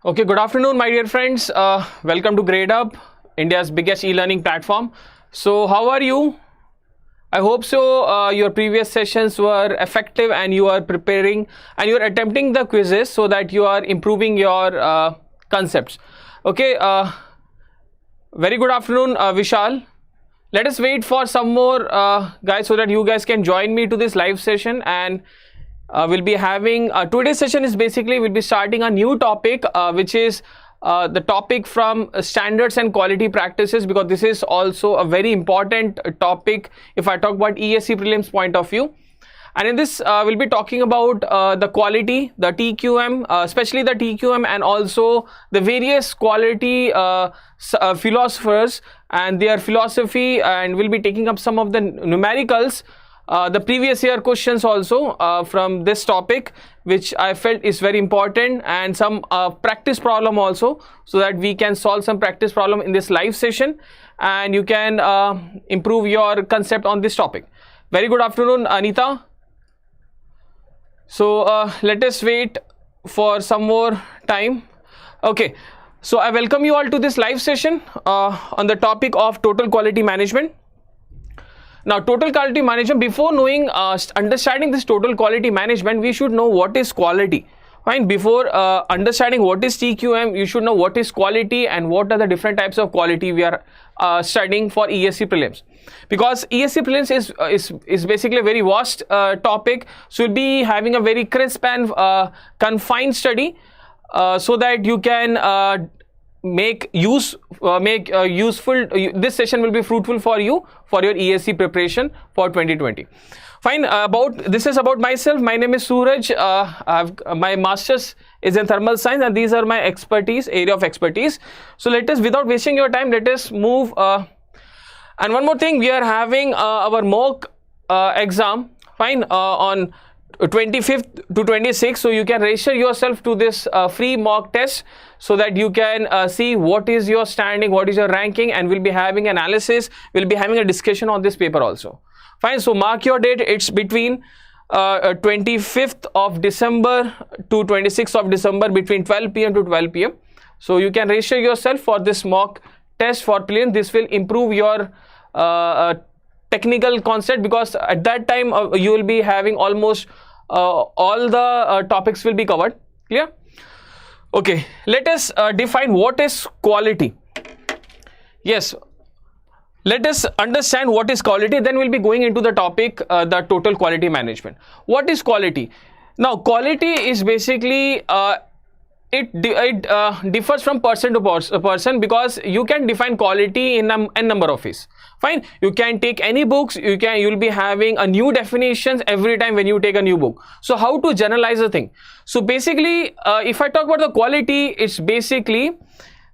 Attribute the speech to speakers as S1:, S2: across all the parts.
S1: Okay, good afternoon, my dear friends. Welcome to Gradeup, India's biggest e-learning platform. So, how are you? I hope so. Your previous sessions were effective and you are preparing and you are attempting the quizzes so that you are improving your concepts. Okay, very good afternoon, Vishal. Let us wait for some more guys so that you guys can join me to this live session, and we'll be having today's session is basically we'll be starting a new topic which is the topic from standards and quality practices, because this is also a very important topic if I talk about ESE prelims point of view. And in this we'll be talking about the quality, the TQM, especially the TQM, and also the various quality philosophers and their philosophy, and we'll be taking up some of the numericals, the previous year questions also from this topic, which I felt is very important, and some practice problem also, so that we can solve some practice problem in this live session and you can improve your concept on this topic. Very good afternoon, Anita. So let us wait for some more time. Okay, so I welcome you all to this live session on the topic of total quality management. Now, total quality management, before knowing, understanding this total quality management, we should know what is quality. Fine. Before understanding what is TQM, you should know what is quality and what are the different types of quality we are studying for ESE prelims. Because ESE prelims is basically a very vast topic, so you'll be having a very crisp and confined study so that you can make useful. This session will be fruitful for you for your ESE preparation for 2020. Fine. This is about myself. My name is Sooraj. My master's is in thermal science, and these are my area of expertise. So let us, without wasting your time, let us move. And one more thing, we are having our mock exam. Fine. On 25th to 26th, so you can register yourself to this free mock test so that you can see what is your standing, what is your ranking, and we'll be having analysis, we'll be having a discussion on this paper also. Fine, so mark your date. It's between 25th of December to 26th of December, between 12 p.m. to 12 p.m. So you can register yourself for this mock test for prelim. This will improve your technical concept, because at that time you will be having almost all the topics will be covered. Clear? Okay, let us define what is quality. Yes, let us understand what is quality, then we'll be going into the topic, the total quality management. What is quality? Now, quality is basically it differs from person to person, because you can define quality in a number of ways. Fine, you can take any books, you'll be having a new definitions every time when you take a new book. So how to generalize the thing? So basically, if I talk about the quality, it's basically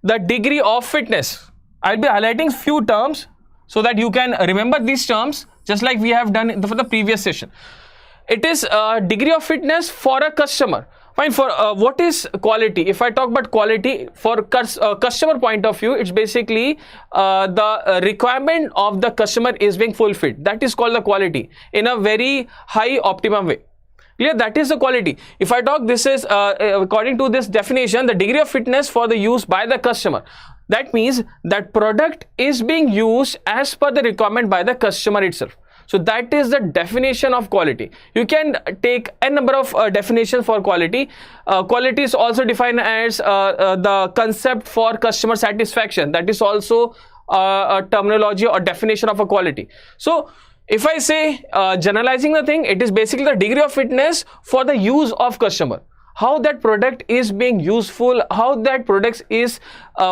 S1: the degree of fitness. I'll be highlighting few terms so that you can remember these terms, just like we have done for the previous session. It is degree of fitness for a customer. Fine. For what is quality? If I talk about quality for customer point of view, it's basically the requirement of the customer is being fulfilled. That is called the quality in a very high optimum way. Clear? That is the quality. If I talk, this is according to this definition, the degree of fitness for the use by the customer. That means that product is being used as per the requirement by the customer itself. So that is the definition of quality. You can take a number of definitions for quality. Quality is also defined as the concept for customer satisfaction. That is also a terminology or definition of a quality. So if I say generalizing the thing, it is basically the degree of fitness for the use of customer. How that product is being useful, how that product is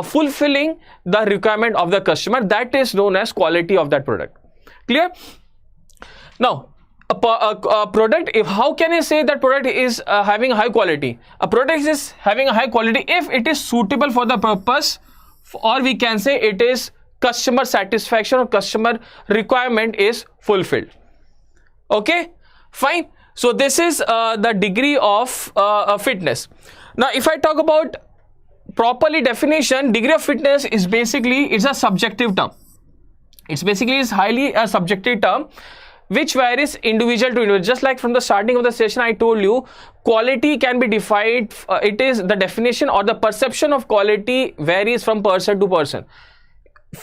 S1: fulfilling the requirement of the customer. That is known as quality of that product. Clear? Now, a product, how can I say that product is having high quality? A product is having a high quality if it is suitable for the purpose, or we can say it is customer satisfaction or customer requirement is fulfilled. Okay, fine. So this is the degree of fitness. Now, if I talk about properly definition, degree of fitness is basically, it's a subjective term. It's basically is highly a subjective term. which varies individual to individual. Just like from the starting of the session I told you, quality can be defined, it is the definition or the perception of quality varies from person to person.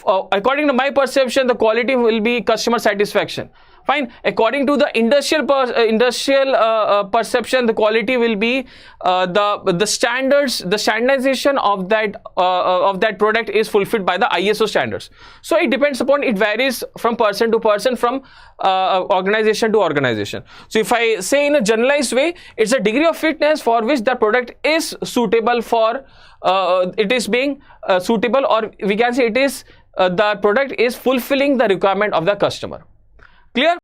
S1: According to my perception, the quality will be customer satisfaction. Fine. According to the industrial perception, the quality will be the standards, the standardization of that product is fulfilled by the ISO standards. So it depends upon, it varies from person to person, from organization to organization. So if I say in a generalized way, it's a degree of fitness for which the product is suitable for, it is being suitable, or we can say it is the product is fulfilling the requirement of the customer. Clear?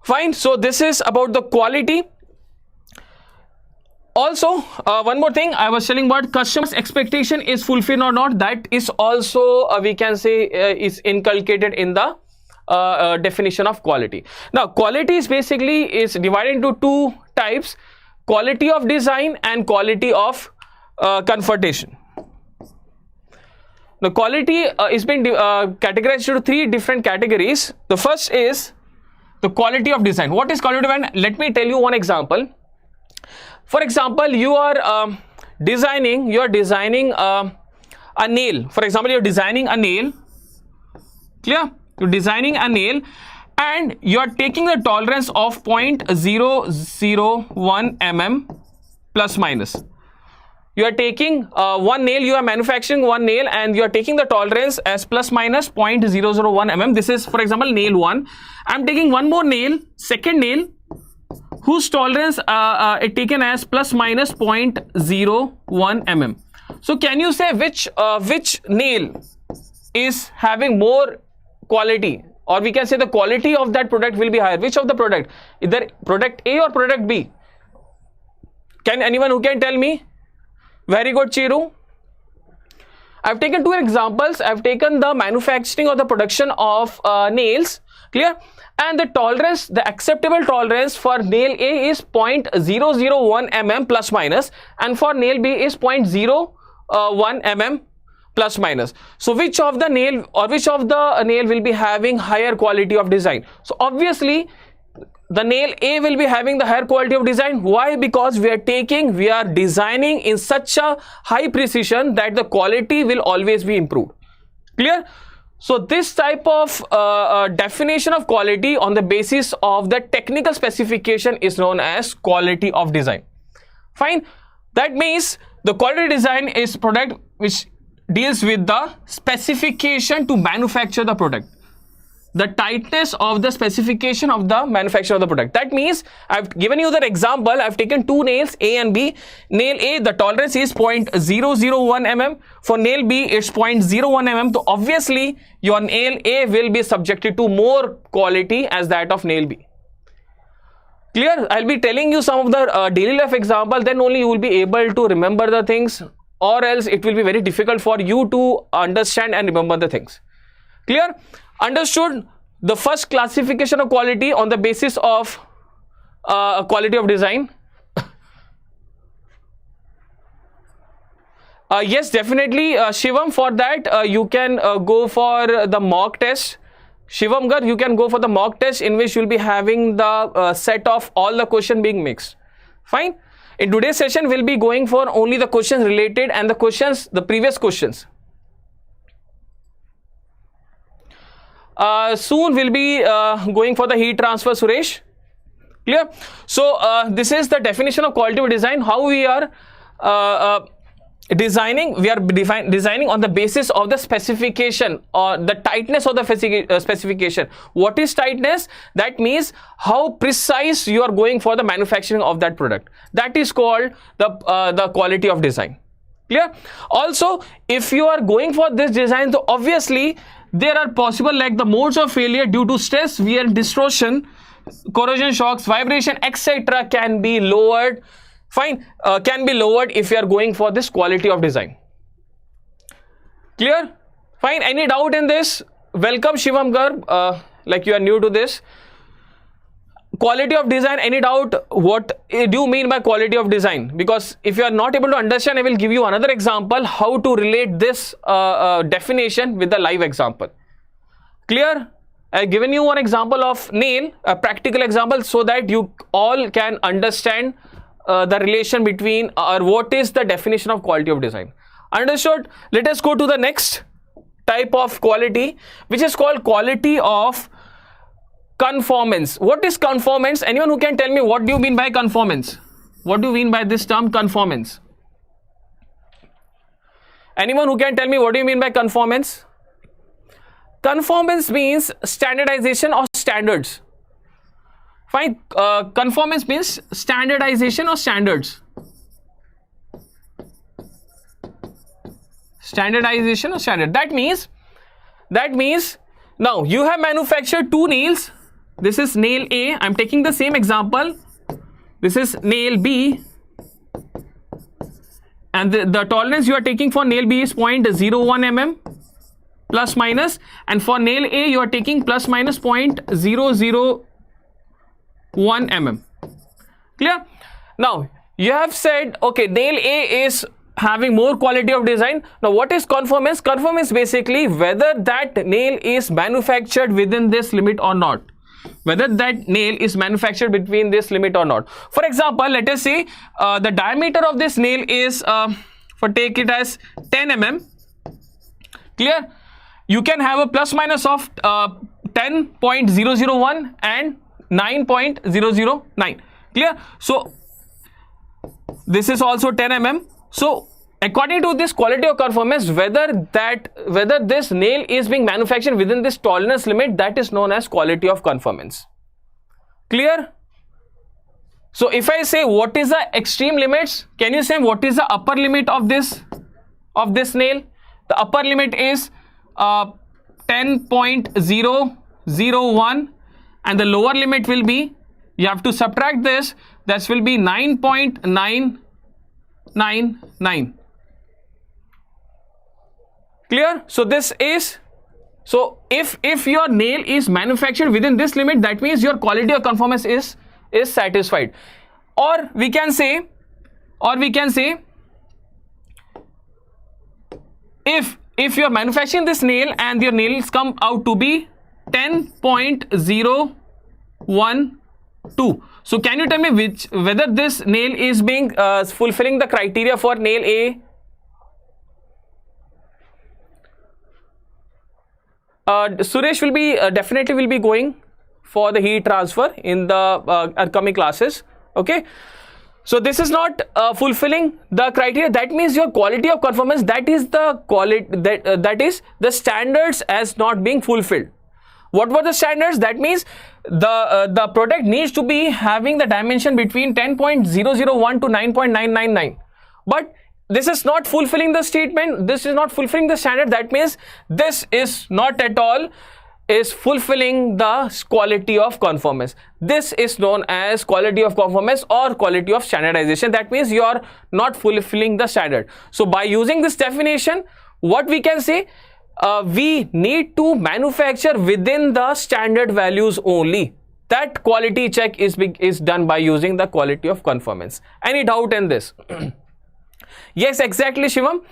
S1: Fine. So this is about the quality. Also, one more thing I was telling about, customer's expectation is fulfilled or not. That is also we can say is inculcated in the definition of quality. Now, quality is basically is divided into two types: quality of design and quality of comfortation. The quality is being categorized into three different categories. The first is the quality of design. What is quality of design? Let me tell you one example. For example, you are designing a nail. For example, you're designing a nail. Clear? You're designing a nail and you're taking the tolerance of 0.001 mm plus minus. You are taking one nail, you are manufacturing one nail and you are taking the tolerance as plus minus 0.001 mm. This is, for example, nail 1. I am taking one more nail, second nail, whose tolerance is taken as plus minus 0.01 mm. So can you say which nail is having more quality, or we can say the quality of that product will be higher? Which of the product? Either product A or product B? Can anyone who can tell me? Very good, Chiru. I've taken two examples. I've taken the manufacturing or the production of nails. Clear? And the tolerance, the acceptable tolerance for nail A is 0.001 mm plus minus, and for nail B is 0.01 mm plus minus. So which of the nail will be having higher quality of design? So obviously the nail A will be having the higher quality of design. Why? Because we are designing in such a high precision that the quality will always be improved. Clear? So this type of definition of quality on the basis of the technical specification is known as quality of design. Fine. That means the quality design is product which deals with the specification to manufacture the product, the tightness of the specification of the manufacture of the product. That means I've given you the example. I've taken two nails A and B. Nail A, the tolerance is 0.001 mm. For nail B, it's 0.01 mm. So obviously your nail A will be subjected to more quality as that of nail B. Clear? I'll be telling you some of the daily life example, then only you will be able to remember the things, or else it will be very difficult for you to understand and remember the things. Clear? Understood? The first classification of quality on the basis of quality of design. Yes, definitely, Shivam. For that, you can go for the mock test. Shivam Gar, you can go for the mock test in which you will be having the set of all the question being mixed. Fine. In today's session, we'll be going for only the questions related and the previous questions. Soon we'll be going for the heat transfer, Suresh. Clear? So this is the definition of quality of design. How we are designing? We are designing on the basis of the specification or the tightness of the specification. What is tightness? That means how precise you are going for the manufacturing of that product. That is called the quality of design. Clear? Also, if you are going for this design, so obviously there are possible like the modes of failure due to stress, wear, distortion, corrosion, shocks, vibration, etc. can be lowered. Fine, can be lowered if you are going for this quality of design. Clear? Fine. Any doubt in this? Welcome, Shivam Garb. Like you are new to this. Quality of design, any doubt? What do you mean by quality of design? Because if you are not able to understand, I will give you another example how to relate this definition with the live example. Clear? I've given you one example of nail, a practical example, so that you all can understand the relation between or what is the definition of quality of design. Understood? Let us go to the next type of quality, which is called quality of conformance. What is conformance? Anyone who can tell me what do you mean by conformance? What do you mean by this term conformance? Anyone who can tell me what do you mean by conformance? Conformance means standardization or standards. Fine. Conformance means standardization or standards. Standardization or standard. That means now you have manufactured two nails. This is nail A. I'm taking the same example. This is nail B. And the tolerance you are taking for nail B is 0.01 mm plus minus, and for nail A you are taking plus minus 0.001 mm. Clear? Now you have said, okay, nail A is having more quality of design. Now what is conformance? Conformance basically whether that nail is manufactured within this limit or not. Whether that nail is manufactured between this limit or not. For example, let us say the diameter of this nail is, take it as 10 mm. Clear? You can have a plus minus of 10.001 and 9.009. Clear? So this is also 10 mm. So according to this quality of conformance, whether this nail is being manufactured within this tolerance limit, that is known as quality of conformance. Clear? So if I say what is the extreme limits, can you say what is the upper limit of this nail? The upper limit is 10.001 and the lower limit will be, you have to subtract this, that will be 9.999. Clear? So this is, so if your nail is manufactured within this limit, that means your quality of conformance is satisfied. Or we can say if you're manufacturing this nail and your nails come out to be 10.012. So can you tell me whether this nail is being fulfilling the criteria for nail A? Suresh will be definitely will be going for the heat transfer in the upcoming classes. Okay. So this is not fulfilling the criteria. That means your quality of conformance, that is the quality that is the standards as not being fulfilled. What were the standards? That means the product needs to be having the dimension between 10.001 to 9.999. But this is not fulfilling the statement. This is not fulfilling the standard. That means this is not at all is fulfilling the quality of conformance. This is known as quality of conformance or quality of standardization. That means you are not fulfilling the standard. So by using this definition, what we can say, we need to manufacture within the standard values only. That quality check is done by using the quality of conformance. Any doubt in this? Yes, exactly, Shivam.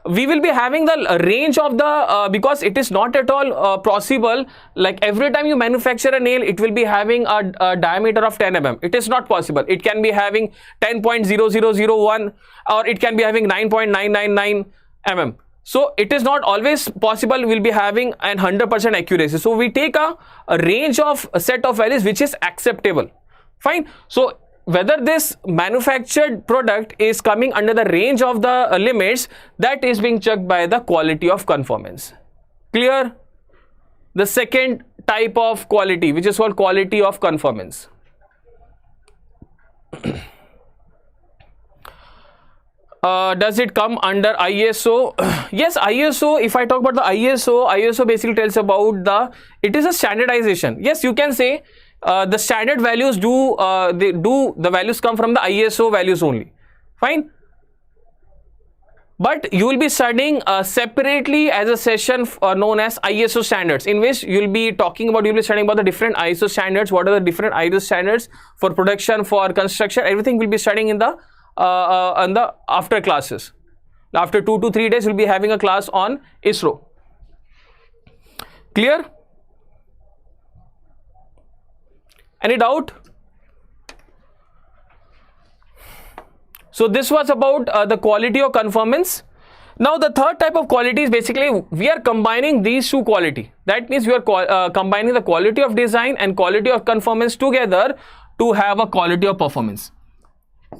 S1: We will be having the range of the because it is not at all possible, like every time you manufacture a nail it will be having a diameter of 10 mm. It is not possible. It can be having 10.0001 or it can be having 9.999 mm. So it is not always possible will be having an 100% accuracy. So we take a range of a set of values which is acceptable. Fine. So whether this manufactured product is coming under the range of the limits, that is being checked by the quality of conformance. Clear? The second type of quality, which is called quality of conformance. Does it come under ISO? Yes, ISO. If I talk about the ISO basically tells about it is a standardization. Yes, you can say the standard values the values come from the ISO values only. Fine. But you will be studying separately as a session known as ISO standards, in which you will be studying about the different ISO standards. What are the different ISO standards for production, for construction? Everything will be studying in the after classes. After 2 to 3 days, we'll be having a class on ISRO. Clear? Any doubt? So this was about the quality of conformance. Now the third type of quality is basically we are combining these two quality. That means we are combining the quality of design and quality of conformance together to have a quality of performance.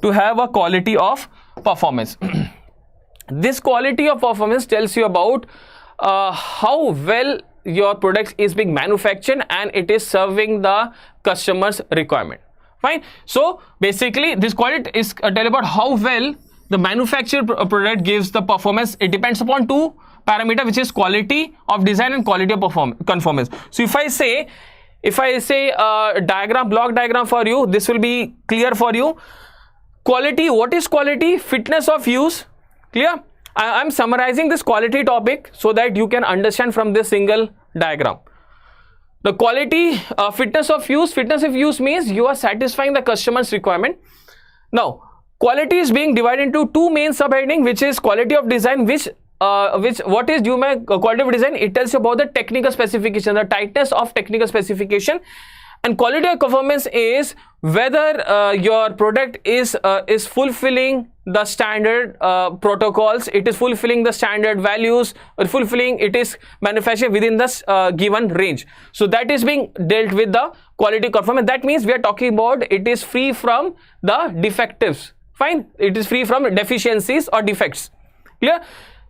S1: To have a quality of performance. This quality of performance tells you about how well your product is being manufactured and it is serving the customer's requirement. Fine. So basically this quality is tell about how well the manufactured product gives the performance. It depends upon two parameters, which is quality of design and quality of conformance. So if I say diagram, block diagram for you, this will be clear for you. Quality, what is quality? Fitness of use. Clear? I am summarizing this quality topic so that you can understand from this single diagram. The quality, fitness of use means you are satisfying the customer's requirement. Now, quality is being divided into two main subheading, which is quality of design, what is quality of design? It tells you about the technical specification, the tightness of technical specification. And quality of performance is whether your product is fulfilling the standard protocols, it is fulfilling the standard values, or it is manufactured within the given range. So that is being dealt with the quality conformance. That means we are talking about it is free from the defectives. Fine, it is free from deficiencies or defects. Clear?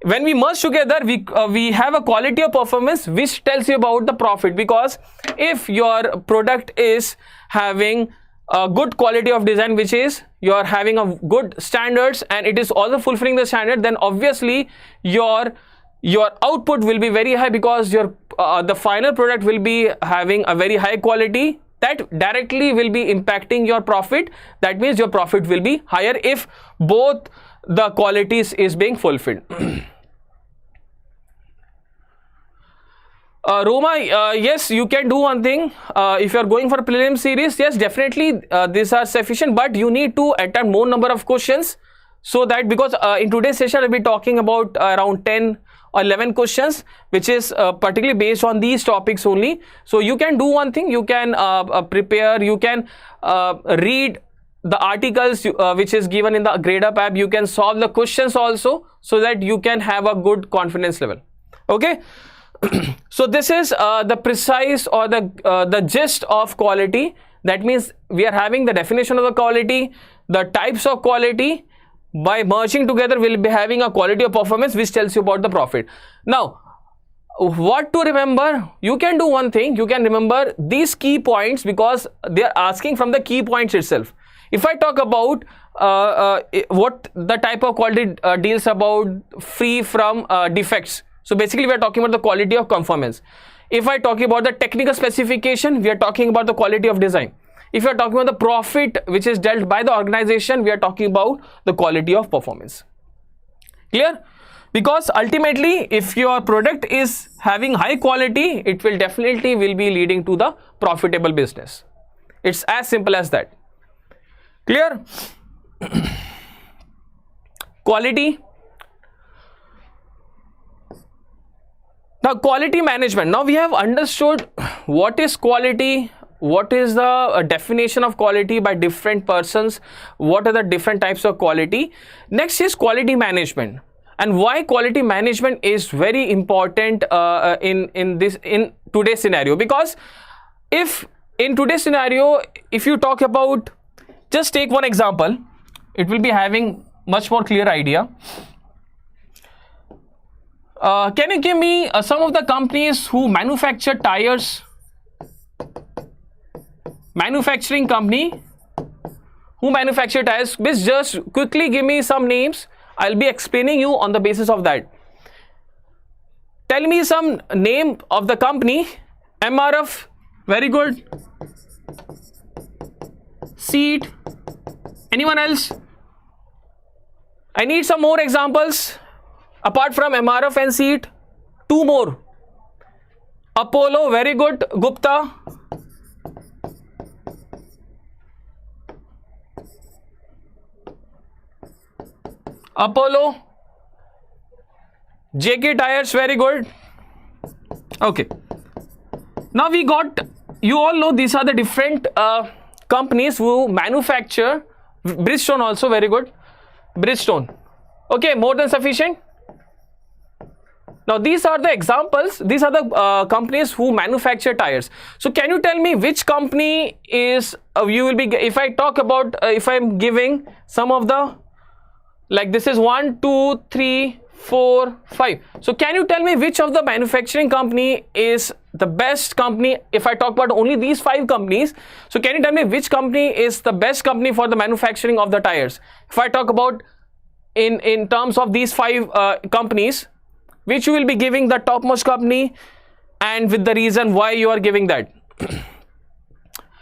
S1: When we merge together, we have a quality of performance which tells you about the profit, because if your product is having a good quality of design, which is you are having a good standards and it is also fulfilling the standard, then obviously your output will be very high, because your the final product will be having a very high quality that directly will be impacting your profit. That means your profit will be higher if both the qualities is being fulfilled. Roma, yes, you can do one thing. If you are going for prelim series, yes, definitely these are sufficient, but you need to attempt more number of questions, so that, because in today's session I'll be talking about around 10 or 11 questions, which is particularly based on these topics only. So you can do one thing, you can prepare, you can read the articles which is given in the Gradeup app, you can solve the questions also, so that you can have a good confidence level. Okay. So this is the precise or the gist of quality. That means we are having the definition of the quality, the types of quality. By merging together, we'll be having a quality of performance which tells you about the profit. Now, what to remember? You can do one thing, you can remember these key points, because they are asking from the key points itself. If I talk about what the type of quality deals about free from defects, so basically we are talking about the quality of conformance. If I talk about the technical specification, we are talking about the quality of design. If you are talking about the profit which is dealt by the organization, we are talking about the quality of performance. Clear? Because ultimately, if your product is having high quality, it will definitely be leading to the profitable business. It's as simple as that. Clear? Quality. Now, quality management. Now we have understood what is quality, what is the definition of quality by different persons, what are the different types of quality. Next is quality management, and why quality management is very important in today's scenario. Because if in today's scenario, if you talk about, just take one example, it will be having much more clear idea. Can you give me some of the companies who manufacture tires? Manufacturing company who manufacture tires. Please just quickly give me some names. I'll be explaining you on the basis of that. Tell me some name of the company. MRF, very good. Seat. Anyone else? I need some more examples. Apart from MRF and Seat, two more. Apollo, very good. Gupta. Apollo. JK Tires, very good. Okay. Now we got you all know these are the different companies who manufacture. Bridgestone also, very good. Bridgestone. Okay, more than sufficient. Now these are the examples. These are the companies who manufacture tires. So can you tell me which company is you will be, if I talk about if I'm giving some of the, like this is 1 2 3 4 5. So can you tell me which of the manufacturing company is the best company? If I talk about only these 5 companies, so can you tell me which company is the best company for the manufacturing of the tires? If I talk about in terms of these 5 companies, which you will be giving the topmost company, and with the reason why you are giving that.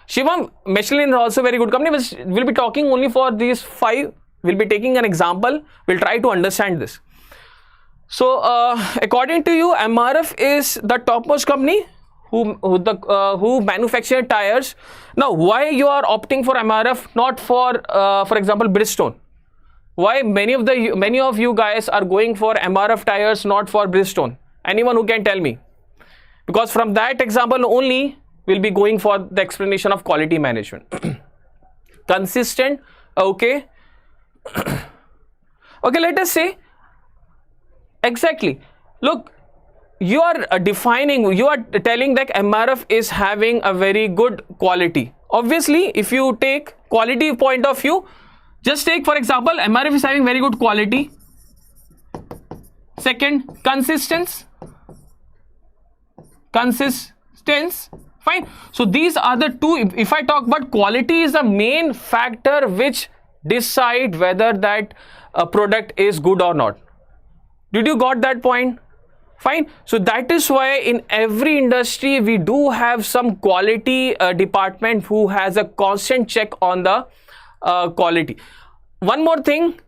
S1: Shivam, Michelin is also a very good company, but we'll be talking only for these 5. We'll be taking an example. We'll try to understand this. So according to you, MRF is the topmost company who manufacture tires. Now why you are opting for MRF, not for example Bridgestone? Why many of you guys are going for MRF tires, not for Bridgestone? Anyone who can tell me? Because from that example only we'll be going for the explanation of quality management. Consistent, okay. Okay, let us say exactly. Look, you are defining, you are telling that MRF is having a very good quality. Obviously, if you take quality point of view, just take for example, MRF is having very good quality. Second, consistence. Fine. So these are the 2. If I talk about quality is the main factor which decide whether that product is good or not. Did you got that point? Fine. So that is why in every industry we do have some quality department who has a constant check on the quality. One more thing,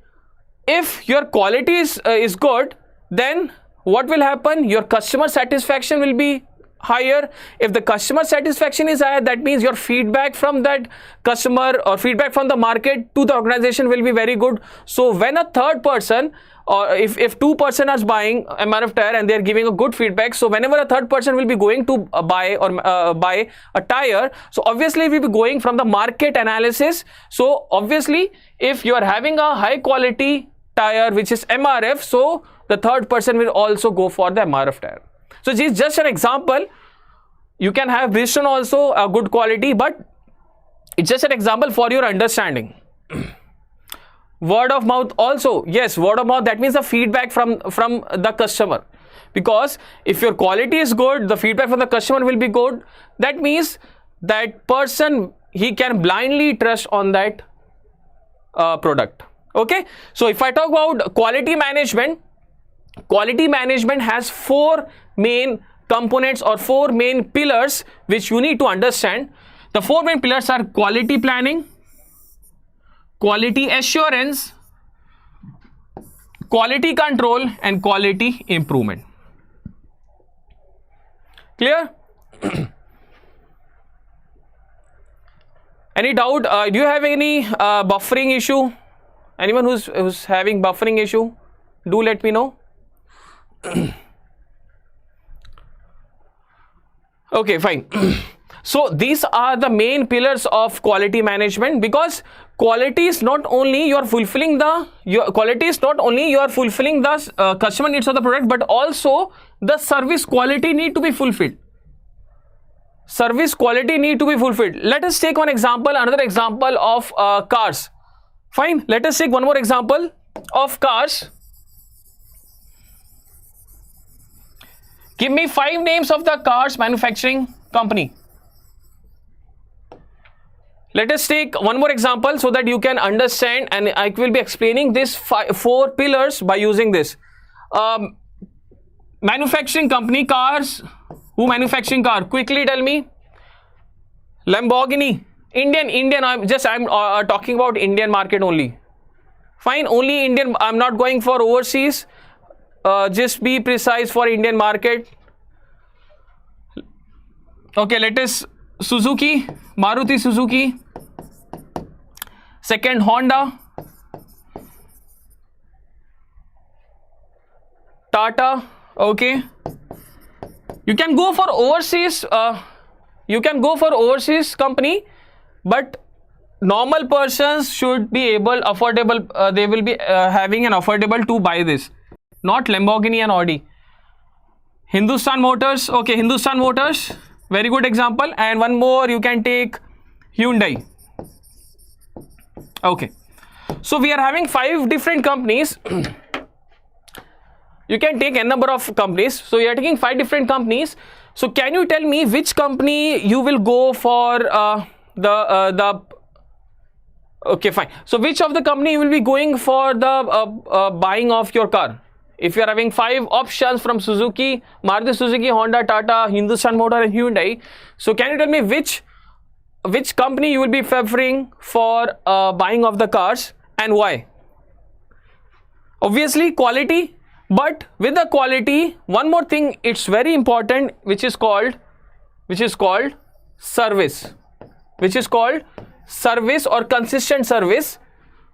S1: if your quality is good, then what will happen? Your customer satisfaction will be higher. If the customer satisfaction is higher, that means your feedback from that customer or feedback from the market to the organization will be very good. So when a third person, or if 2 persons are buying MRF tire and they are giving a good feedback, so whenever a third person will be going to buy a tire, so obviously we will be going from the market analysis. So obviously if you are having a high quality tire which is MRF, so the third person will also go for the MRF tire. So this is just an example. You can have Bridgestone also a good quality, but it's just an example for your understanding. Word of mouth also, yes, word of mouth, that means the feedback from the customer. Because if your quality is good, the feedback from the customer will be good. That means that person, he can blindly trust on that product. Okay, so if I talk about quality management has 4 main components or 4 main pillars which you need to understand. The 4 main pillars are quality planning, quality assurance, quality control, and quality improvement. Clear? Any doubt? Do you have any buffering issue? Anyone who's having buffering issue, do let me know. Okay, fine. So these are the main pillars of quality management, because quality is not only you are fulfilling the customer needs of the product, but also the service quality need to be fulfilled. Service quality need to be fulfilled. Let us take one example, another example of cars. Fine. Let us take one more example of cars. Give me 5 names of the cars manufacturing company. Let us take one more example so that you can understand, and I will be explaining this 4 pillars by using this. Manufacturing company, cars. Who manufacturing car? Quickly tell me. Lamborghini. Indian. I'm talking about Indian market only. Fine. Only Indian. I'm not going for overseas. Just be precise for Indian market. Okay, let us Suzuki, Maruti Suzuki. Second, Honda. Tata. Okay. You can go for overseas You can go for overseas company, but normal persons should be able affordable. They will be having an affordable to buy this, not Lamborghini and Audi. Hindustan Motors. Okay, Hindustan Motors, very good example. And one more, you can take Hyundai. Okay, so we are having 5 different companies. You can take n number of companies. So you are taking 5 different companies. So can you tell me which company you will go for the okay, fine. So which of the company you will be going for the buying of your car? If you are having 5 options from Suzuki, Maruti Suzuki, Honda, Tata, Hindustan Motor and Hyundai, so can you tell me which company you will be favoring for buying of the cars and why? Obviously quality, but with the quality, one more thing, it's very important, which is called service, or consistent service.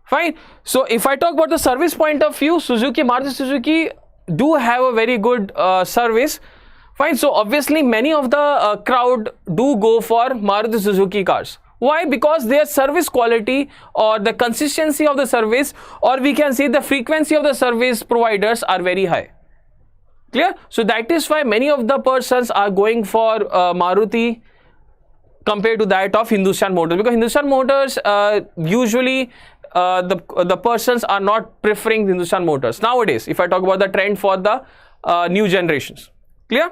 S1: Fine. So if I talk about the service point of view, Maruti Suzuki do have a very good service. Fine. So obviously many of the crowd do go for Maruti Suzuki cars. Why? Because their service quality or the consistency of the service, or we can say the frequency of the service providers are very high. Clear? So that is why many of the persons are going for Maruti compared to that of Hindustan Motors, because Hindustan Motors usually the persons are not preferring Hindustan Motors nowadays, if I talk about the trend for the new generations. Clear?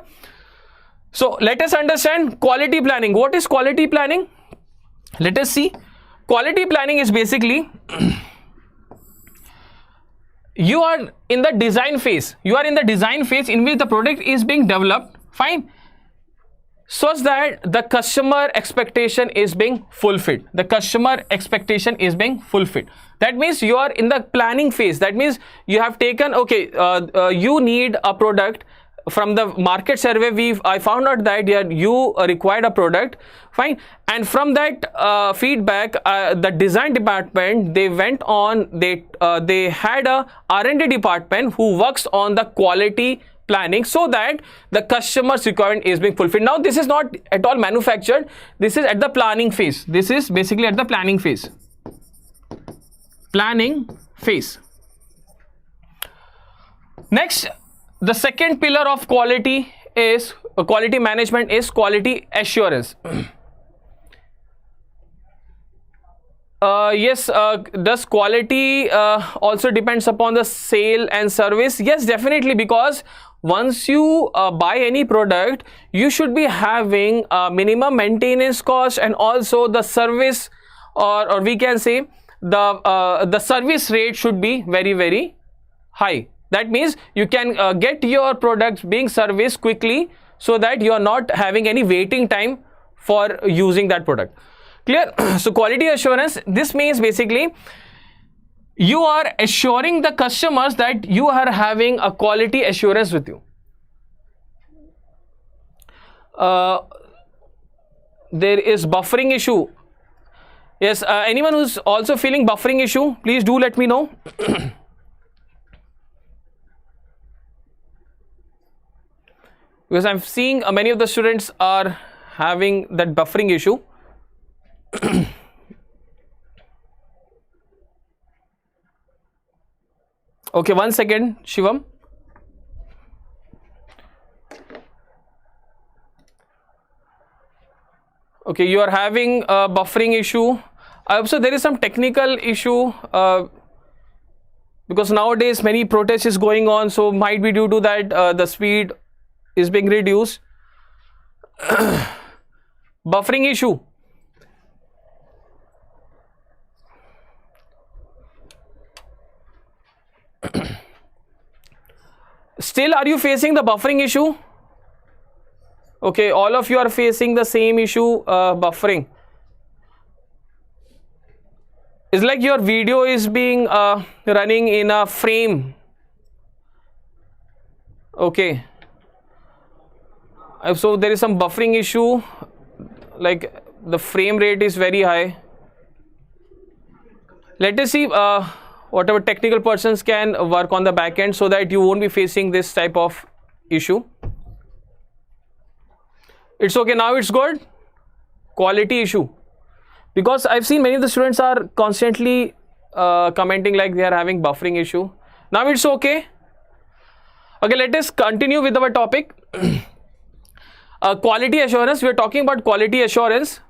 S1: So let us understand quality planning. What is quality planning? Let us see. Quality planning is basically you are in the design phase. You are in the design phase in which the product is being developed, fine, such that the customer expectation is being fulfilled. The customer expectation is being fulfilled. That means you are in the planning phase. That means you have taken, okay, you need a product. From the market survey, I found out that you required a product, fine. And from that feedback, the design department, they went on, they had a R&D department who works on the quality planning so that the customer's requirement is being fulfilled. Now this is not at all manufactured. This is at the planning phase. This is basically at the planning phase. Planning phase. Next, the second pillar of quality is quality management is quality assurance. Yes, does quality also depends upon the sale and service? Yes, definitely, because once you buy any product, you should be having a minimum maintenance cost and also the service, or we can say the service rate should be very, very high. That means you can get your products being serviced quickly so that you are not having any waiting time for using that product. Clear? So quality assurance, this means basically you are assuring the customers that you are having a quality assurance with you. There is buffering issue. Yes, anyone who's also feeling buffering issue, please do let me know. Because I'm seeing many of the students are having that buffering issue. Okay, 1 second, Shivam. Okay, you are having a buffering issue. Also, there is some technical issue because nowadays many protests is going on, so might be due to that the speed is being reduced. Buffering issue. Still, are you facing the buffering issue? Okay, all of you are facing the same issue, buffering. It's like your video is being running in a frame. Okay. So there is some buffering issue, like the frame rate is very high. Let us see whatever technical persons can work on the back end so that you won't be facing this type of issue. It's okay now, it's good. quality issue, because I've seen many of the students are constantly commenting like they are having buffering issue. Now it's okay. Okay, let us continue with our topic. Quality assurance. We are talking about quality assurance.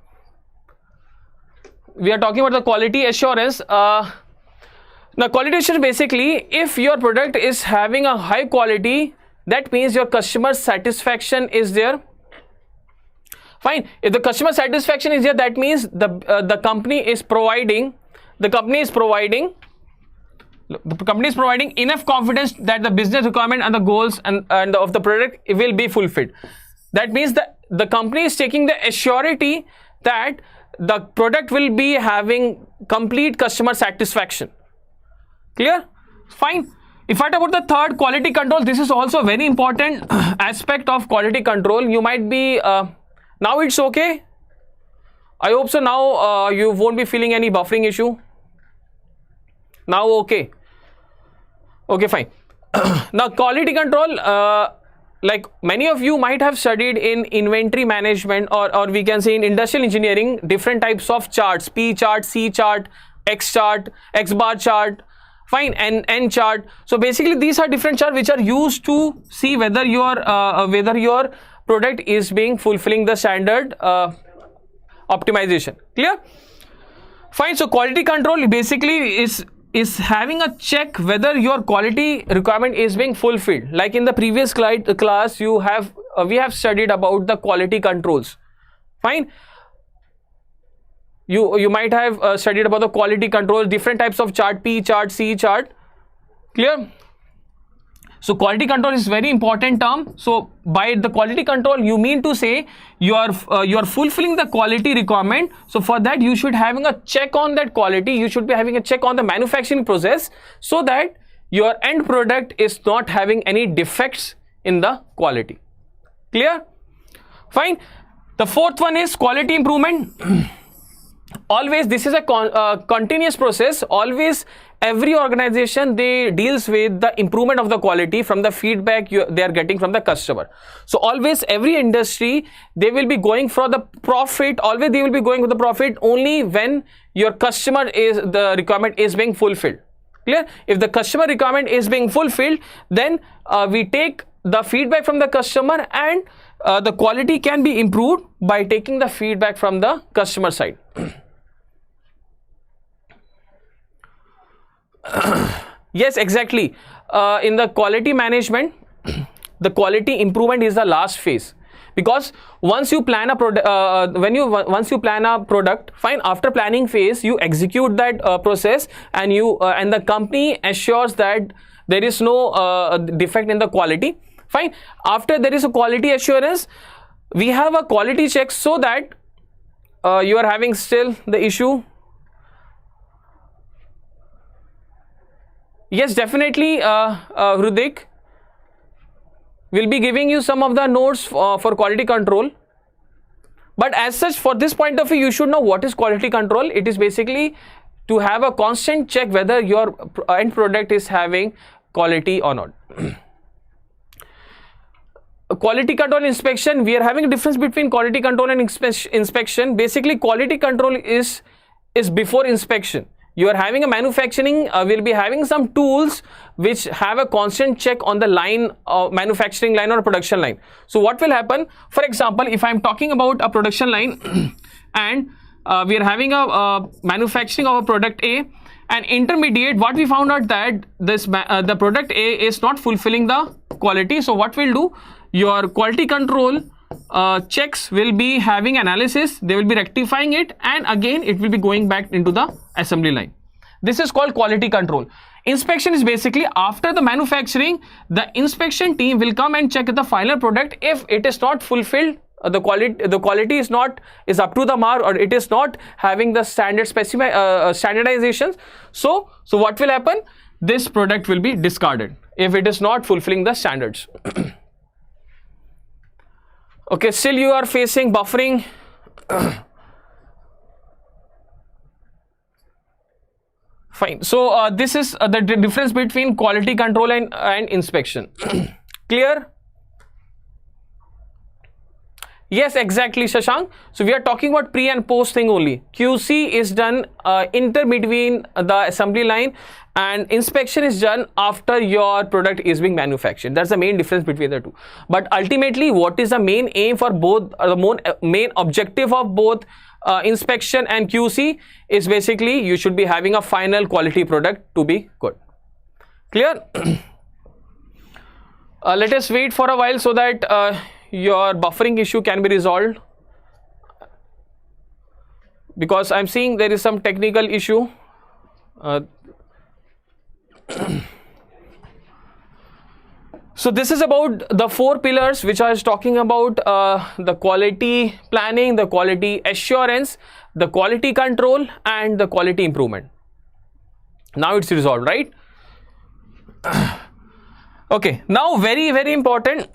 S1: We are talking about the quality assurance. Now, quality assurance, basically, if your product is having a high quality, that means your customer satisfaction is there. Fine. If the customer satisfaction is there, that means the company is providing enough confidence that the business requirement and the goals and of the product will be fulfilled. That means that the company is taking the assurity that the product will be having complete customer satisfaction. Clear? Fine. If I talk about the third, quality control, this is also a very important aspect of quality control. You might be now it's okay. I hope so. Now you won't be feeling any buffering issue. Now okay. Okay, fine. Now quality control, like many of you might have studied in inventory management, or we can say in industrial engineering, different types of charts: P chart, C chart, X bar chart, fine, and N chart. So basically these are different charts which are used to see whether your product is being fulfilling the standard optimization. Clear? Fine. So quality control basically is having a check whether your quality requirement is being fulfilled. Like in the previous class, we have studied about the quality controls. Fine. You might have studied about the quality control, different types of chart: P chart, C chart. Clear? So quality control is very important term. So by the quality control, you mean to say you are fulfilling the quality requirement. So for that, you should having a check on that quality. You should be having a check on the manufacturing process, so that your end product is not having any defects in the quality. Clear? Fine. The fourth one is quality improvement. Always this is a continuous process. Always every organization, they deals with the improvement of the quality from the feedback they are getting from the customer. So always every industry, they will be going for the profit. Always they will be going with the profit only when your the requirement is being fulfilled. Clear? If the customer requirement is being fulfilled, then we take the feedback from the customer, and the quality can be improved by taking the feedback from the customer side. Yes, exactly. In the quality management, the quality improvement is the last phase, because once you plan a product, once you plan a product, fine. After planning phase, you execute that process, and and the company assures that there is no defect in the quality. Fine. After there is a quality assurance, we have a quality check, so that you are having still the issue. Yes, definitely, Hrudik will be giving you some of the notes for quality control. But as such, for this point of view, you should know what is quality control. It is basically to have a constant check whether your end product is having quality or not. Quality control inspection, we are having a difference between quality control and inspection. Basically, quality control is before inspection. You are having a manufacturing, will be having some tools which have a constant check on the line, manufacturing line or production line. So what will happen? For example, if I am talking about a production line and we are having a manufacturing of a product A, and intermediate, what we found out that this the product A is not fulfilling the quality. So what we'll do? Your quality control checks will be having analysis, they will be rectifying it, and again it will be going back into the assembly line. This is called quality control. Inspection is basically after the manufacturing, the inspection team will come and check the final product. If it is not fulfilled, the quality is up to the mark, or it is not having the standard standardizations. So what will happen? This product will be discarded if it is not fulfilling the standards. Okay, still you are facing buffering. Fine. So this is the difference between quality control and inspection. Clear? Yes, exactly, Shashank. So we are talking about pre and post thing only. QC is done inter between the assembly line, and inspection is done after your product is being manufactured. That's the main difference between the two. But ultimately, what is the main aim for both, the main objective of both inspection and QC is basically you should be having a final quality product to be good. Clear? Let us wait for a while so that your buffering issue can be resolved, because I'm seeing there is some technical issue. So this is about the 4 pillars which I was talking about: the quality planning, the quality assurance, the quality control, and the quality improvement. Now it's resolved, right? Okay, now very important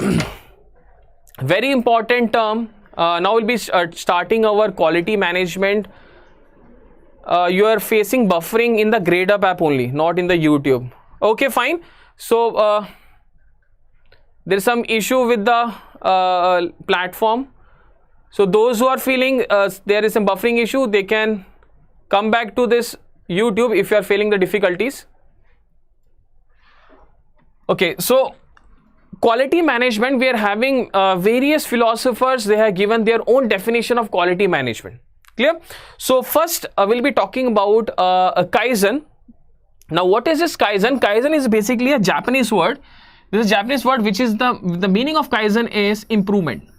S1: very important term. Now we'll be starting our quality management. You are facing buffering in the Gradeup app only, not in the YouTube. Okay, fine. So there's some issue with the platform. So those who are feeling there is some buffering issue, they can come back to this YouTube if you are feeling the difficulties. Okay, so quality management, we are having various philosophers. They have given their own definition of quality management. Clear? So first we'll be talking about Kaizen. Now what is this Kaizen? Kaizen is basically a Japanese word. This is a Japanese word which is the meaning of Kaizen is improvement.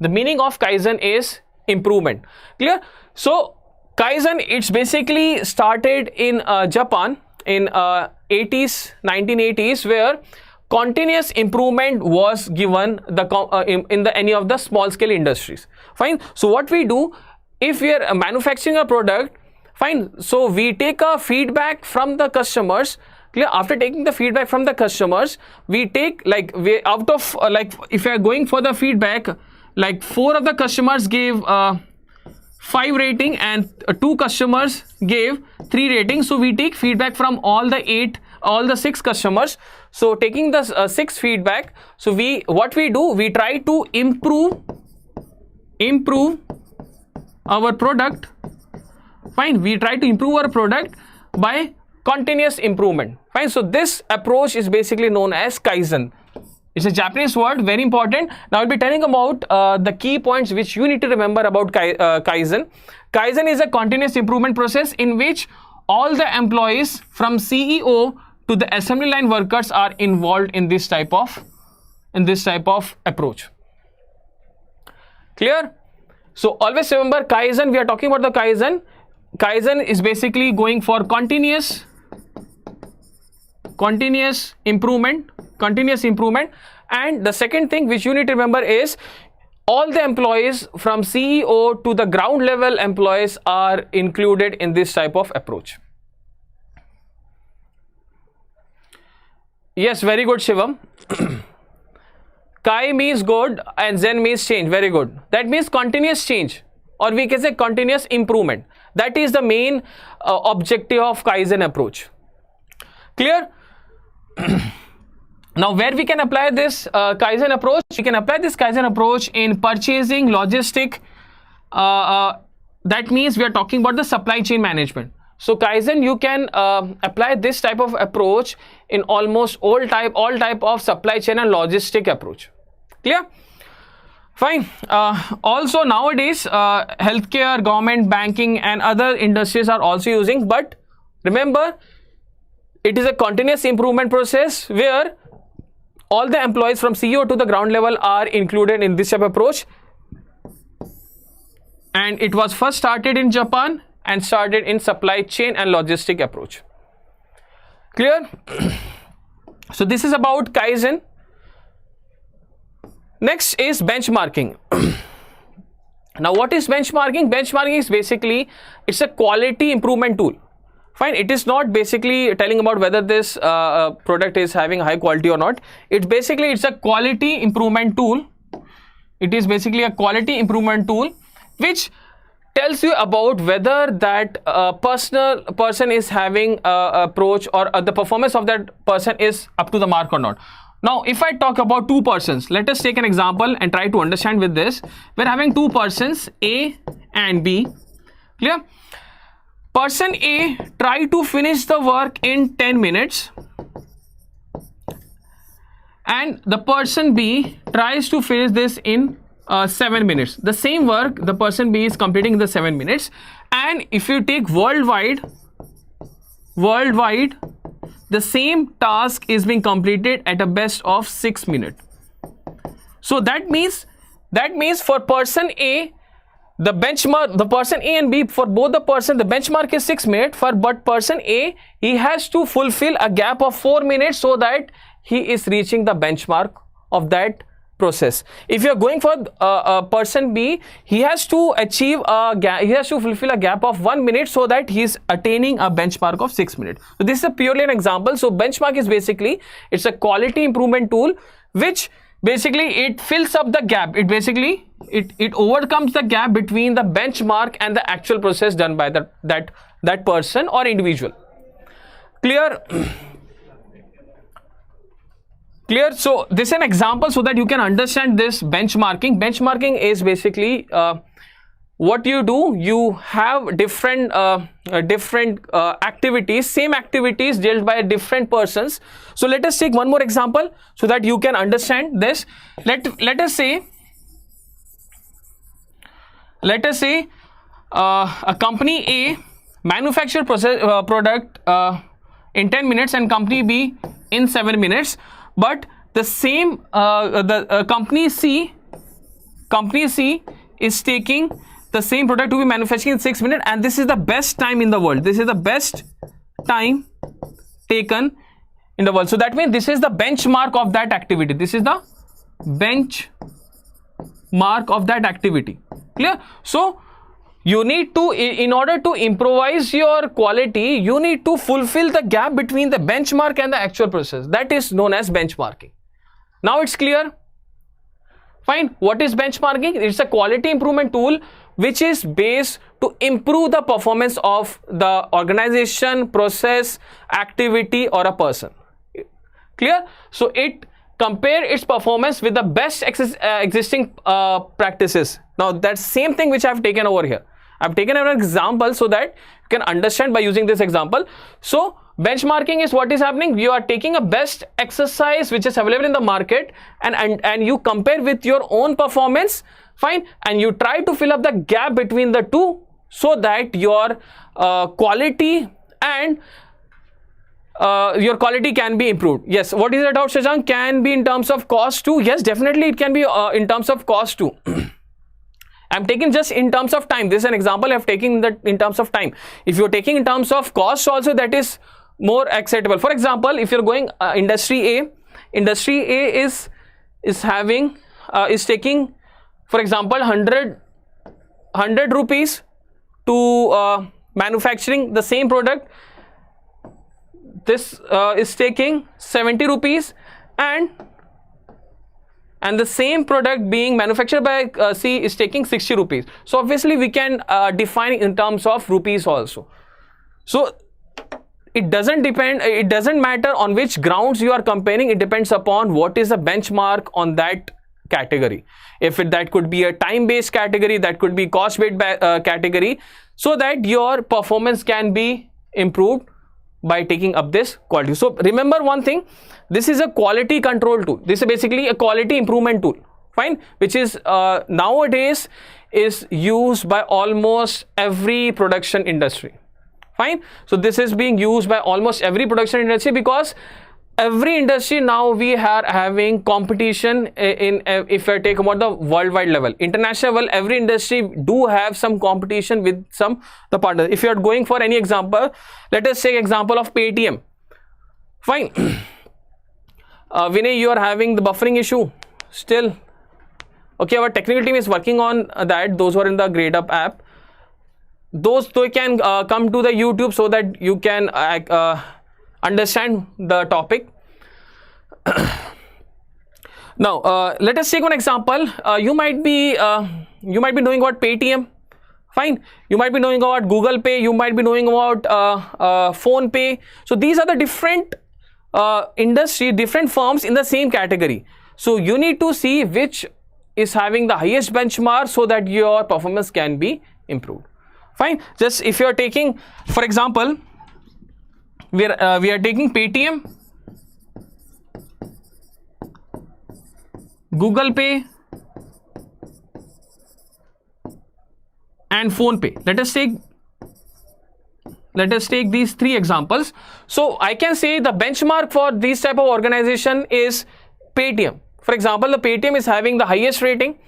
S1: The meaning of Kaizen is improvement. Clear? So Kaizen, it's basically started in Japan in 1980s, where continuous improvement was given in any of the small scale industries. Fine. So what we do, if we are manufacturing a product, fine, so we take a feedback from the customers. Clear? After taking the feedback from the customers, we take out of if you are going for the feedback, like 4 of the customers gave 5 rating and 2 customers gave 3 ratings. So we take feedback from all the 6 customers. So taking the 6 feedback, so what we do, we try to improve our product. Fine, we try to improve our product by continuous improvement. Fine, so this approach is basically known as Kaizen. It's a Japanese word, very important. Now I'll be telling about the key points which you need to remember about Kaizen. Kaizen is a continuous improvement process in which all the employees from CEO to the assembly line workers are involved in this type of approach. Clear? So always remember Kaizen, we are talking about the Kaizen. Kaizen is basically going for continuous improvement. And the second thing which you need to remember is all the employees from CEO to the ground level employees are included in this type of approach. Yes, very good, Shivam. Kai means good and Zen means change. Very good. That means continuous change, or we can say continuous improvement. That is the main objective of Kaizen approach. Clear? Now, where we can apply this Kaizen approach? We can apply this Kaizen approach in purchasing, logistic. That means we are talking about the supply chain management. So Kaizen, you can apply this type of approach in almost all type of supply chain and logistic approach. Clear? Fine. Also nowadays, healthcare, government, banking, and other industries are also using. But remember, it is a continuous improvement process where all the employees from CEO to the ground level are included in this type of approach. And it was first started in Japan and started in supply chain and logistic approach. Clear? So this is about Kaizen. Next is benchmarking. Now what is benchmarking? Benchmarking is basically, it's a quality improvement tool. Fine, it is not basically telling about whether this product is having high quality or not. It's a quality improvement tool. It is basically a quality improvement tool which tells you about whether that person is having approach or the performance of that person is up to the mark or not. Now, if I talk about two persons, let us take an example and try to understand with this. We're having two persons, A and B. Clear? Person A try to finish the work in 10 minutes. And the person B tries to finish this in 7 minutes. The same work the person B is completing in the 7 minutes. And if you take worldwide, the same task is being completed at a best of 6 minutes. So that means for person A, the benchmark, the person A and B, for both the person, the benchmark is 6 minutes. But person A, he has to fulfill a gap of 4 minutes so that he is reaching the benchmark of that process. If you are going for person B, he has to achieve a gap, he has to fulfill a gap of 1 minute so that he is attaining a benchmark of 6 minutes. So this is a purely an example. So benchmark is basically, it's a quality improvement tool which basically it fills up the gap. It basically it overcomes the gap between the benchmark and the actual process done by that person or individual. Clear? Clear? So this is an example so that you can understand this benchmarking. Benchmarking is basically what you do. You have different activities, same activities dealt by different persons. So let us take one more example so that you can understand this. Let us say a company A manufacture product in 10 minutes and company B in 7 minutes. But the same company C is taking the same product to be manufacturing in 6 minutes, and this is the best time in the world. This is the best time taken in the world. So that means this is the benchmark of that activity. This is the benchmark of that activity. Clear? So you need to, in order to improvise your quality, you need to fulfill the gap between the benchmark and the actual process. That is known as benchmarking. Now it's clear? Fine. What is benchmarking? It's a quality improvement tool which is based to improve the performance of the organization, process, activity or a person. Clear? So it compare its performance with the best existing practices. Now that same thing which I have taken over here. I've taken an example so that you can understand by using this example. So benchmarking is what is happening. You are taking a best exercise which is available in the market and you compare with your own performance, fine, and you try to fill up the gap between the two so that your quality and your quality can be improved. Yes, what is the doubt, Shashank? Can be in terms of cost too? Yes, definitely it can be in terms of cost too. I'm taking just in terms of time. This is an example I've taken that in terms of time. If you're taking in terms of cost also, that is more acceptable. For example, if you're going industry A is taking, for example, 100 rupees to manufacturing the same product. This is taking 70 rupees and the same product being manufactured by C is taking 60 rupees. So obviously we can define in terms of rupees also. So it doesn't depend, it doesn't matter on which grounds you are comparing. It depends upon what is the benchmark on that category. If that could be a time-based category, that could be cost-based category, so that your performance can be improved by taking up this quality. So remember one thing, this is a quality control tool. This is basically a quality improvement tool, fine, which is nowadays is used by almost every production industry, fine. So this is being used by almost every production industry because every industry now we are having competition in if I take about the worldwide level, international level, every industry do have some competition with some the partners. If you are going for any example, let us take example of Paytm, fine. Vinay, you are having the buffering issue still. Okay, our technical team is working on that. Those who are in the Gradeup app, those can come to the YouTube so that you can understand the topic. Now let us take one example. You might be knowing about Paytm, fine. You might be knowing about Google Pay. You might be knowing about Phone Pay. So these are the different industry, different firms in the same category. So you need to see which is having the highest benchmark so that your performance can be improved. Fine. Just if you are taking, for example, we are taking Paytm, Google Pay, and Phone Pay. Let us take these three examples. So I can say the benchmark for this type of organization is Paytm. For example, the Paytm is having the highest rating.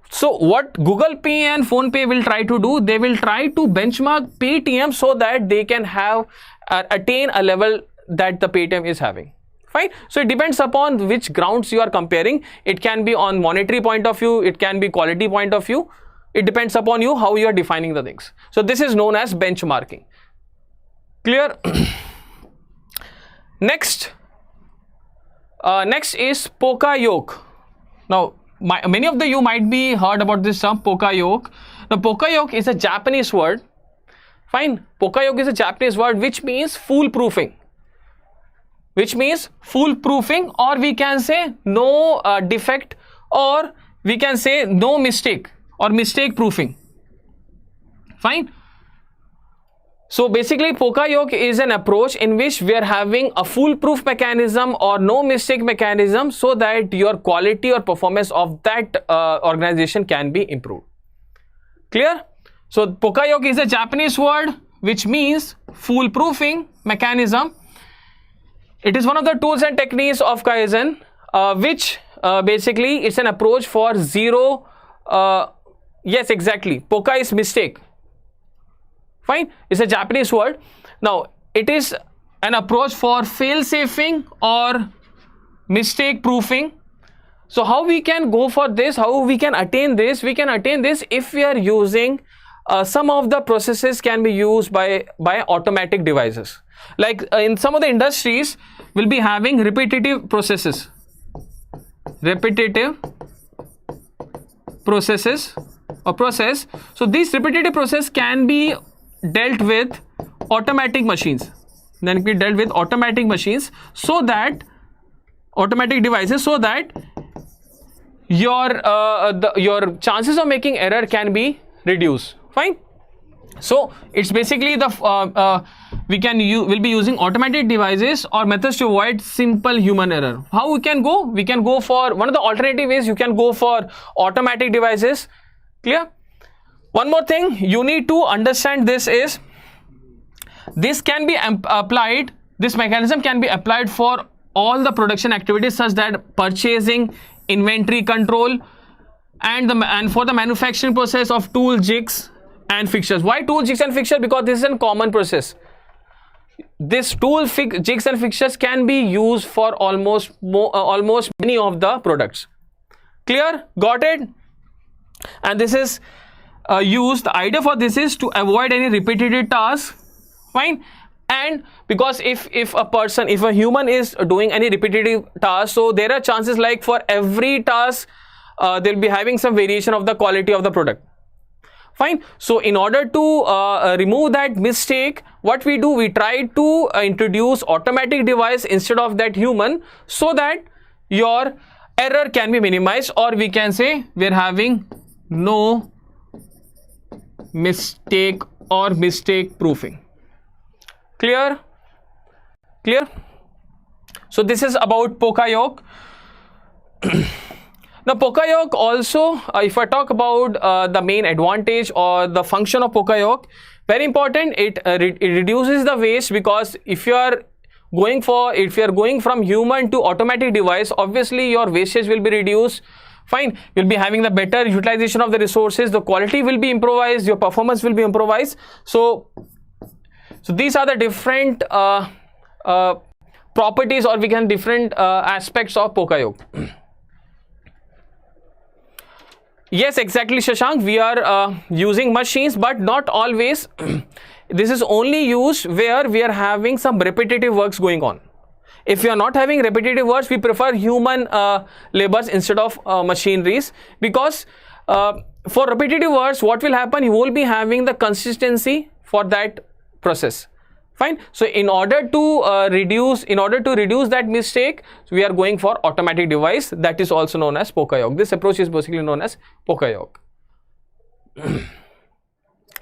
S1: So what Google Pay and Phone Pay will try to do, they will try to benchmark Paytm so that they can have attain a level that the Paytm is having. Fine. So it depends upon which grounds you are comparing. It can be on monetary point of view, it can be quality point of view. It depends upon you how you are defining the things. So this is known as benchmarking. Clear? Next is PokaYoke. Now many of you might be heard about this term PokaYoke. Now PokaYoke is a Japanese word. Fine. PokaYoke is a Japanese word which means foolproofing. Or we can say no defect, or we can say no mistake, or mistake proofing. Fine. So basically PokaYoke is an approach in which we are having a foolproof mechanism or no mistake mechanism so that your quality or performance of that organization can be improved. Clear? So PokaYoke is a Japanese word which means foolproofing mechanism. It is one of the tools and techniques of Kaizen, which basically it's an approach for zero. Yes, exactly. Poka is mistake. Fine. It's a Japanese word. Now it is an approach for fail-safing or mistake proofing. So how we can go for this? How we can attain this? We can attain this if we are using some of the processes can be used by automatic devices. Like in some of the industries, will be having repetitive processes. So these repetitive process can be dealt with automatic machines. Then be dealt with automatic machines so that automatic devices so that your chances of making error can be reduced. Fine. So it's basically the will be using automated devices or methods to avoid simple human error. How we can go? We can go for one of the alternative ways. You can go for automatic devices. Clear? One more thing you need to understand this is this can be applied. This mechanism can be applied for all the production activities such that purchasing, inventory control, and for the manufacturing process of tool, jigs, and fixtures. Why tool, jigs, and fixtures? Because this is a common process. This tool, jigs, and fixtures can be used for almost many of the products. Clear? Got it? And this is used. The idea for this is to avoid any repetitive tasks. Fine. And because if a human is doing any repetitive task, so there are chances like for every task they'll be having some variation of the quality of the product. Fine. So in order to remove that mistake, what we do, we try to introduce automatic device instead of that human so that your error can be minimized, or we can say we're having no mistake or mistake proofing. Clear? Clear? So this is about PokaYoke. Now PokaYoke also, if I talk about the main advantage or the function of PokaYoke, very important, it reduces the waste, because if you are going from human to automatic device, obviously your wastage will be reduced. Fine, you'll be having the better utilization of the resources, the quality will be improvised, your performance will be improvised. So these are the different properties, or we can different aspects of PokaYoke. Yes, exactly, Shashank. We are using machines, but not always. This is only used where we are having some repetitive works going on. If you are not having repetitive works, we prefer human labors instead of machineries, because for repetitive works, what will happen? You will be having the consistency for that process. Fine. So in order to reduce that mistake, we are going for automatic device, that is also known as PokaYoke. This approach is basically known as PokaYoke.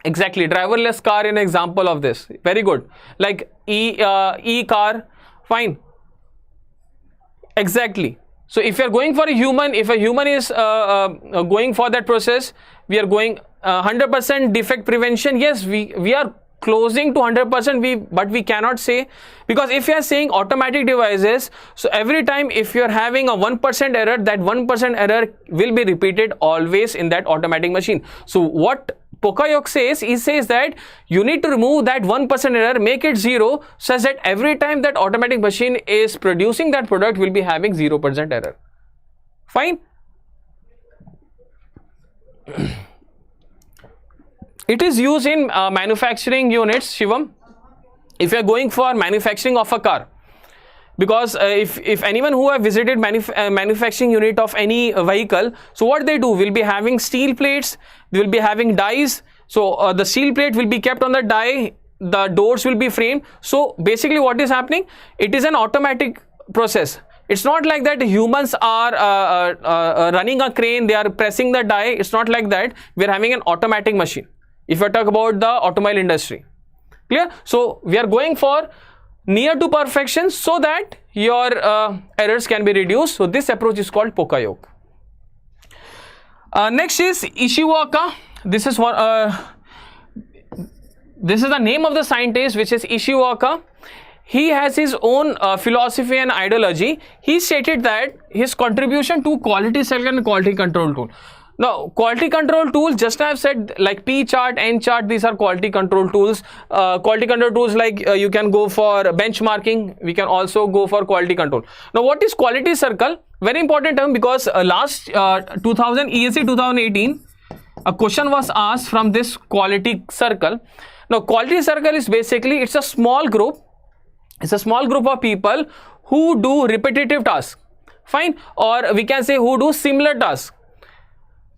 S1: Exactly, driverless car an example of this. Very good. Like e-car, fine. Exactly. So if you are going for a human, if a human is going for that process, we are going 100% defect prevention. Yes, we are closing to 100%, but we cannot say, because if you are saying automatic devices, so every time if you are having a 1% error, that 1% error will be repeated always in that automatic machine. So what PokaYoke says, he says that you need to remove that 1% error, make it 0, such that every time that automatic machine is producing that product will be having 0% error. Fine. It is used in manufacturing units, Shivam. If you are going for manufacturing of a car, because if anyone who have visited manufacturing unit of any vehicle, so what they do will be having steel plates, they will be having dies. So the steel plate will be kept on the die, the doors will be framed. So basically what is happening, it is an automatic process. It's not like that humans are running a crane, they are pressing the die. It's not like that. We are having an automatic machine. If I talk about the automobile industry, clear? So we are going for near to perfection so that your errors can be reduced. So this approach is called PokaYoke. Next is Ichiro Waka. This is what this is the name of the scientist, which is Ichiro Waka. He has his own philosophy and ideology. He stated that his contribution to quality cycle and quality control tool. Now, quality control tools, just I have said, like P chart, N chart, these are quality control tools. Quality control tools like you can go for benchmarking, we can also go for quality control. Now, what is quality circle? Very important term, because last ESE 2018, a question was asked from this quality circle. Now, quality circle is basically, it's a small group. It's a small group of people who do repetitive tasks, fine, or we can say who do similar tasks.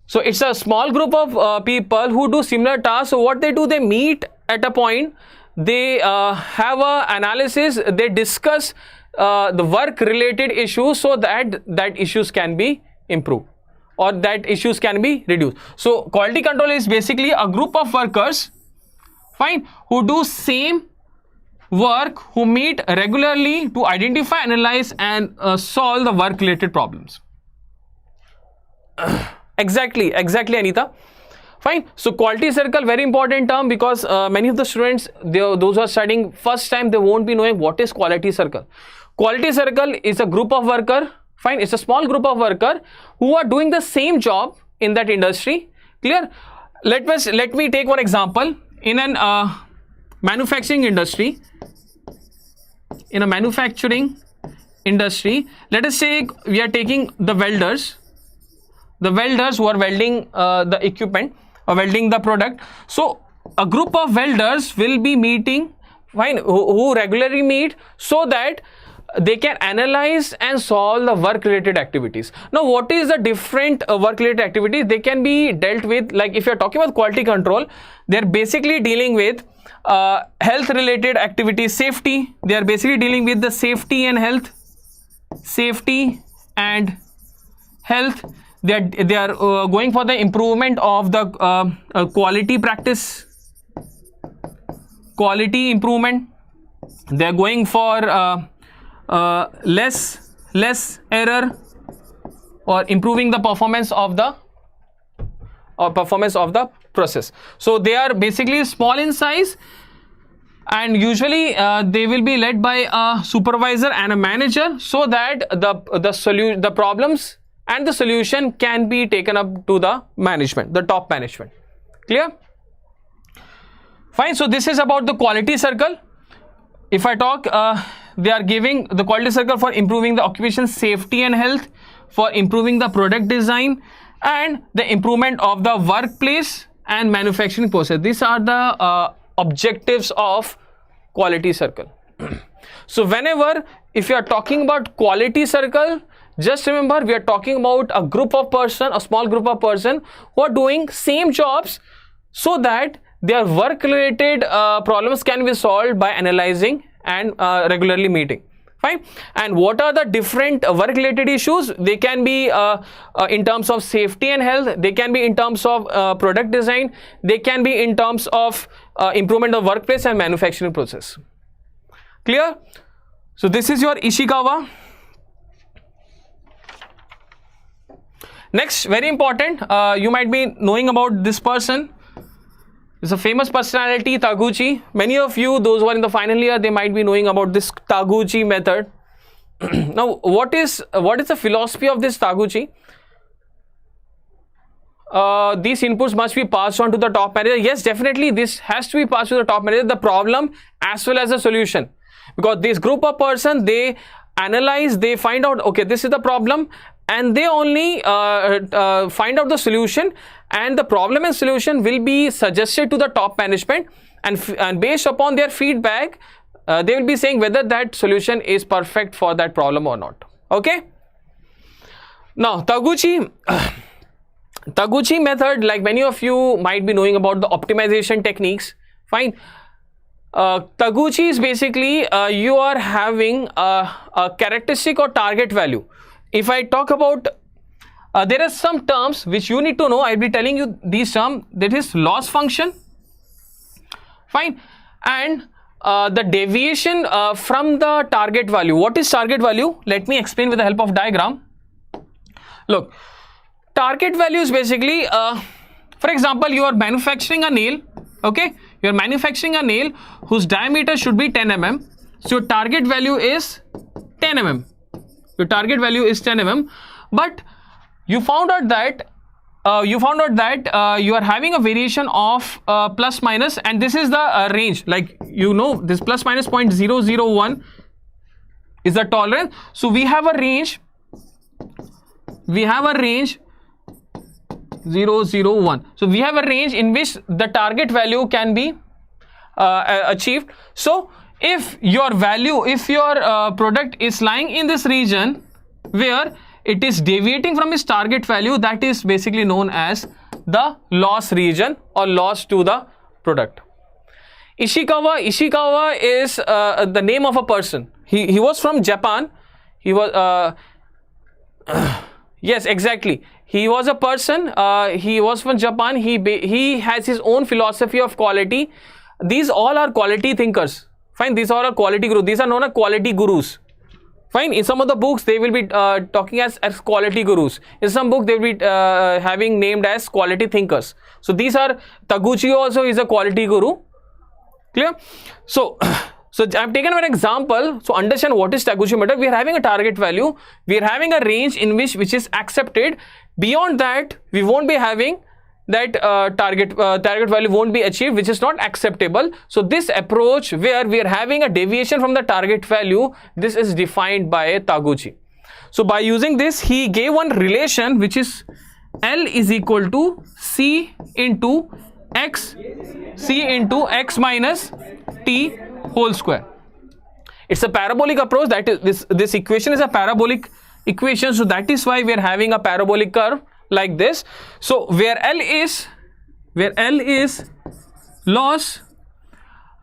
S1: So it's a small group of people who do similar tasks. So what they do, they meet at a point, they have a analysis, they discuss the work related issues so that issues can be improved or that issues can be reduced. So quality control is basically a group of workers, fine, who do same work, who meet regularly to identify, analyze and solve the work related problems. Exactly, Anita. Fine. So quality circle, very important term, because many of the students, those who are studying first time, they won't be knowing what is quality circle. Quality circle is a group of worker, fine, it's a small group of worker who are doing the same job in that industry. Clear? Let me take one example. In an manufacturing industry, let us say we are taking the welders who are welding the equipment or welding the product. So a group of welders will be meeting, fine, who regularly meet so that they can analyze and solve the work related activities. Now what is the different work related activities? They can be dealt with, like if you are talking about quality control, they are basically dealing with health related activities, safety. They are basically dealing with the safety and health. They are going for the improvement of the quality practice, quality improvement. They are going for less error or improving the performance of the process. So they are basically small in size, and usually they will be led by a supervisor and a manager, so that the problems and the solution can be taken up to the management, the top management. Clear? Fine. So this is about the quality circle. If I talk, they are giving the quality circle for improving the occupation safety and health, for improving the product design, and the improvement of the workplace and manufacturing process. These are the objectives of quality circle. So whenever, if you are talking about quality circle, just remember we are talking about a group of person, a small group of person who are doing same jobs so that their work related problems can be solved by analyzing and regularly meeting. Fine. And what are the different work related issues? They can be in terms of safety and health, they can be in terms of product design, they can be in terms of improvement of workplace and manufacturing process. Clear? So this is your Ishikawa. Next, very important, you might be knowing about this person. It's a famous personality, Taguchi. Many of you, those who are in the final year, they might be knowing about this Taguchi method. Now, what is the philosophy of this Taguchi? These inputs must be passed on to the top manager. Yes, definitely, this has to be passed to the top manager, the problem as well as the solution. Because this group of person, they analyze, they find out, okay, this is the problem, and they only find out the solution, and the problem and solution will be suggested to the top management, and based upon their feedback, they will be saying whether that solution is perfect for that problem or not. Okay. Now, Taguchi method, like many of you might be knowing about the optimization techniques. Fine. Taguchi is basically you are having a characteristic or target value. If I talk about, there are some terms which you need to know. I'll be telling you these terms. That is loss function. Fine. And the deviation from the target value. What is target value? Let me explain with the help of diagram. Look, target value is basically, for example, you are manufacturing a nail. Okay, you are manufacturing a nail whose diameter should be 10 mm. So your target value is 10 mm. Your target value is 10 mm, but you found out that you are having a variation of plus minus, and this is the range. Like you know, this plus minus 0.001 is the tolerance. So we have a range. We have a range 001. So we have a range in which the target value can be achieved. So if your value, if your product is lying in this region where it is deviating from its target value, that is basically known as the loss region or loss to the product. Ishikawa is the name of a person. He was from Japan. He was yes, exactly. He was a person. He was from Japan. He has his own philosophy of quality. These all are quality thinkers. Fine. These all are quality gurus. These are known as quality gurus. Fine. In some of the books, they will be talking as quality gurus. In some books, they will be having named as quality thinkers. So these are, Taguchi also is a quality guru. Clear? So I've taken an example. So understand what is Taguchi method. We are having a target value. We are having a range in which is accepted. Beyond that, we won't be having that target value won't be achieved, which is not acceptable. So this approach where we are having a deviation from the target value, this is defined by Taguchi. So by using this, he gave one relation which is L is equal to C into X minus T whole square. It's a parabolic approach. That is this equation is a parabolic equation. So that is why we are having a parabolic curve like this. So where L is loss,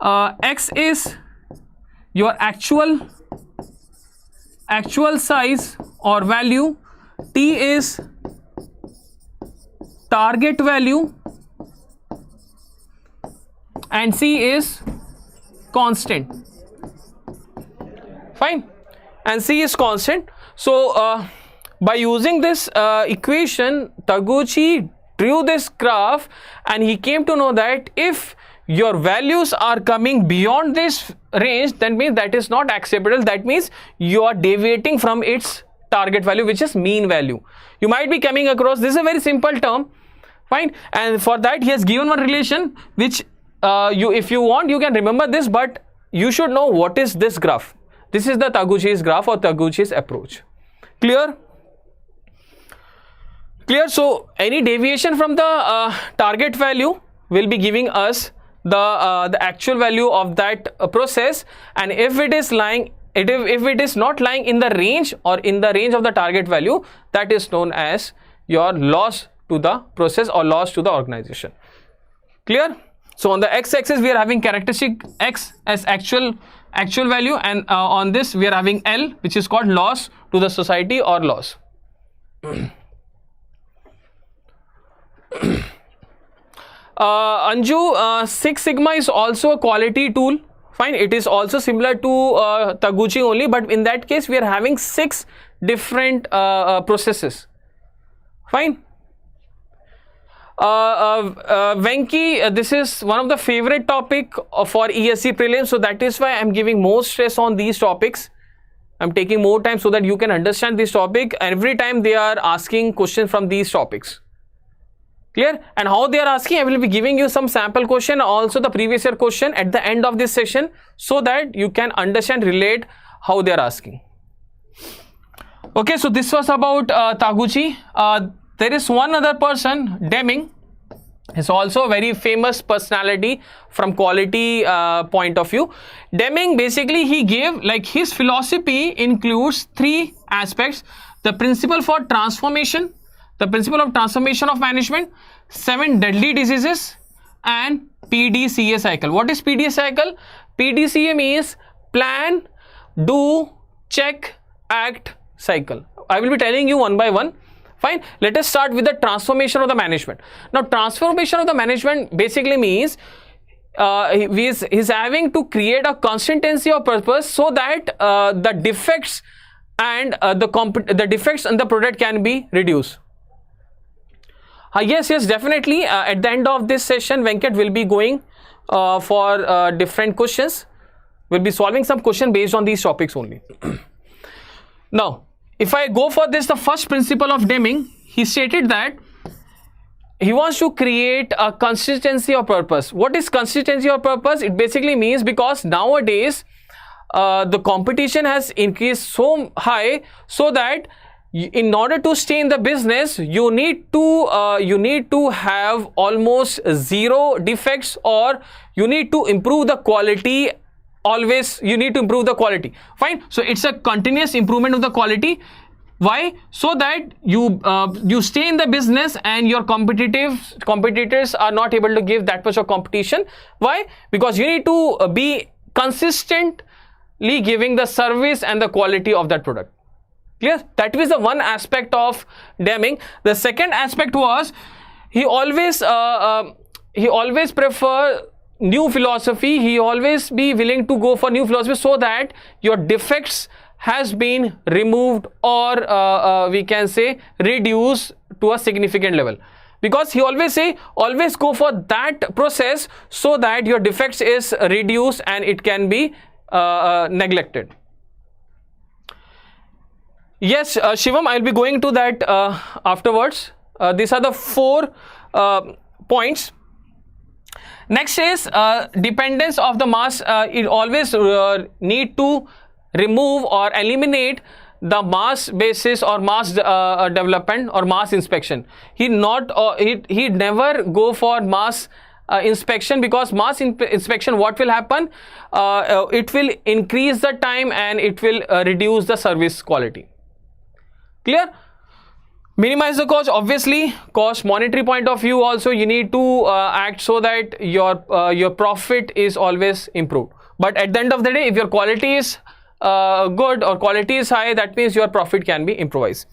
S1: X is your actual size or value, T is target value, and C is constant. Fine. And C is constant. So by using this equation, Taguchi drew this graph, and he came to know that if your values are coming beyond this range, then means that is not acceptable. That means you are deviating from its target value, which is mean value. You might be coming across, this is a very simple term. Fine. And for that, he has given one relation which if you want, you can remember this, but you should know what is this graph. This is the Taguchi's graph or Taguchi's approach. Clear? Clear? So any deviation from the target value will be giving us the actual value of that process, and if it is lying, if it is not lying in the range or in the range of the target value, that is known as your loss to the process or loss to the organization. Clear? So on the x-axis we are having characteristic x as actual value, and on this we are having L, which is called loss to the society or loss. Anju, Six Sigma is also a quality tool. Fine, it is also similar to Taguchi only, but in that case we are having 6 different processes. Fine. Venki, this is one of the favorite topic for ESE prelims, so that is why I am giving more stress on these topics. I am taking more time so that you can understand this topic. Every time they are asking questions from these topics. Clear? And how they are asking, I will be giving you some sample question, also the previous year question at the end of this session, so that you can understand, relate how they are asking. Okay, so this was about Taguchi. There is one other person, Deming. Is also a very famous personality from quality point of view. Deming, basically he gave, like, his philosophy includes 3 aspects: the principle for transformation, the principle of transformation of management, 7 deadly diseases, and PDCA cycle. What is PDCA cycle? PDCA means plan, do, check, act cycle. I will be telling you one by one. Fine. Let us start with the transformation of the management. Now, transformation of the management basically means he's having to create a consistency of purpose so that the defects and the defects in the product can be reduced. Yes, definitely. At the end of this session, Venkat will be going for different questions. We'll be solving some questions based on these topics only. Now, if I go for this, the first principle of Deming, he stated that he wants to create a consistency of purpose. What is consistency of purpose? It basically means, because nowadays the competition has increased so high, so that in order to stay in the business, you need to have almost 0 defects, or you need to improve the quality. Always you need to improve the quality. Fine. So it's a continuous improvement of the quality. Why? So that you stay in the business and your competitors are not able to give that much of competition. Why? Because you need to be consistently giving the service and the quality of that product. Clear? That was the one aspect of Deming. The second aspect was he always prefer new philosophy. He always be willing to go for new philosophy, so that your defects has been removed, or we can say reduced to a significant level. Because he always say, always go for that process so that your defects is reduced and it can be neglected. Yes, Shivam, I'll be going to that afterwards. These are the 4 points. Next is dependence of the mass. It always need to remove or eliminate the mass basis or mass development or mass inspection. He never go for mass inspection, because mass inspection, what will happen? It will increase the time and it will reduce the service quality. Clear? Minimize the cost. Obviously, cost monetary point of view also, you need to act so that your profit is always improved. But at the end of the day, if your quality is good or quality is high, that means your profit can be improvised.